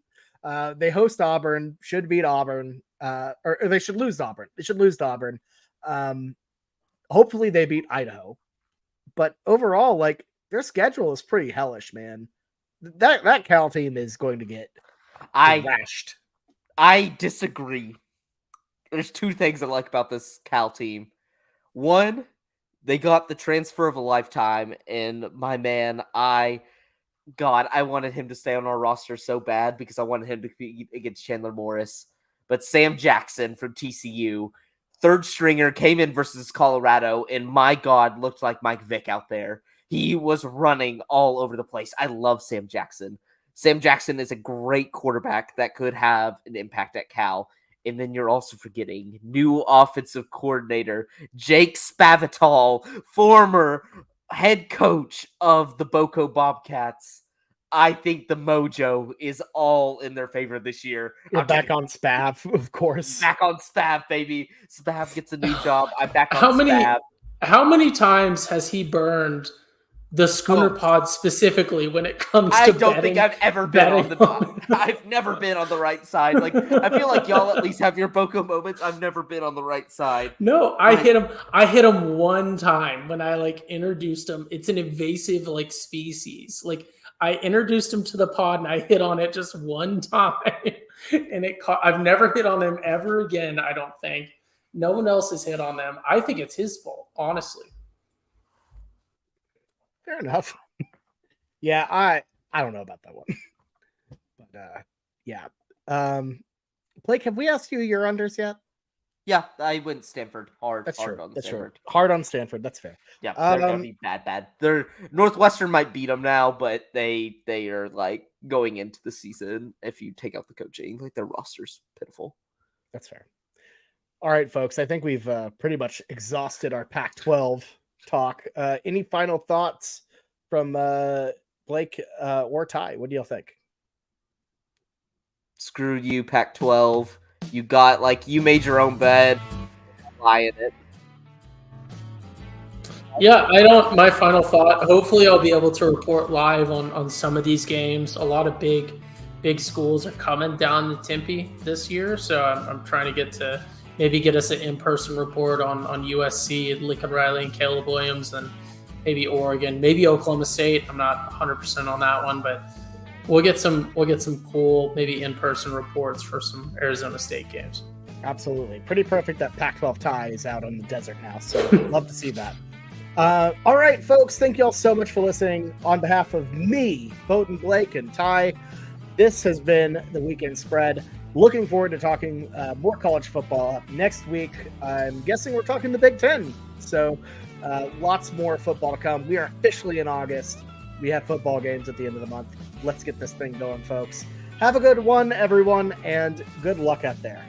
They host Auburn, should beat Auburn, or they should lose to Auburn. They should lose to Auburn. Hopefully they beat Idaho, but overall, like their schedule is pretty hellish, man. That Cal team is going to get thrashed. I disagree. There's 2 things I like about this Cal team. One, they got the transfer of a lifetime, and my man, I wanted him to stay on our roster so bad because I wanted him to be against Chandler Morris. But Sam Jackson from TCU, 3rd stringer, came in versus Colorado, and my God, looked like Mike Vick out there. He was running all over the place. I love Sam Jackson. Sam Jackson is a great quarterback that could have an impact at Cal. And then you're also forgetting new offensive coordinator, Jake Spavital, former head coach of the Boco Bobcats. I think the mojo is all in their favor this year. You're back on Spav, of course. Back on Spav, baby. Spav gets a new job. I'm back on Spav. How many times has he burned the Schooner Pod specifically when it comes to I don't think I've ever been on the I've never been on the right side. Like I feel like y'all at least have your Boco moments. I've never been on the right side. No, I hit him one time when I like introduced him. It's an invasive like species. Like I introduced him to the pod and I hit on it just one time and I've never hit on them ever again. I don't think no one else has hit on them. I think it's his fault, honestly. Fair enough. Yeah, I don't know about that one. But yeah. Blake, have we asked you your unders yet? Yeah, I went Stanford hard. That's hard true. on That's Stanford. true. Hard on Stanford. That's fair. Yeah, they're gonna be bad. Northwestern might beat them now, but they are like going into the season. If you take out the coaching, like their roster's pitiful. That's fair. All right, folks. I think we've pretty much exhausted our Pac-12 talk. Any final thoughts from Blake or Ty? What do y'all think? Screw you, Pac-12. You made your own bed. Lie in it. Yeah, my final thought, hopefully I'll be able to report live on some of these games. A lot of big schools are coming down to Tempe this year, so I'm trying to get us an in-person report on USC, Lincoln Riley and Caleb Williams, and maybe Oregon, maybe Oklahoma State. I'm not 100% on that one, but we'll get some cool maybe in-person reports for some Arizona State games. Absolutely. Pretty perfect that Pac-12 Ty is out on the desert now, so love to see that. All right, folks, thank you all so much for listening. On behalf of me, Bowden Blake, and Ty, this has been the Weekend Spread. Looking forward to talking more college football next week. I'm guessing we're talking the Big Ten, so lots more football to come. We are officially in August. We have football games at the end of the month. Let's get this thing going, folks. Have a good one, everyone, and good luck out there.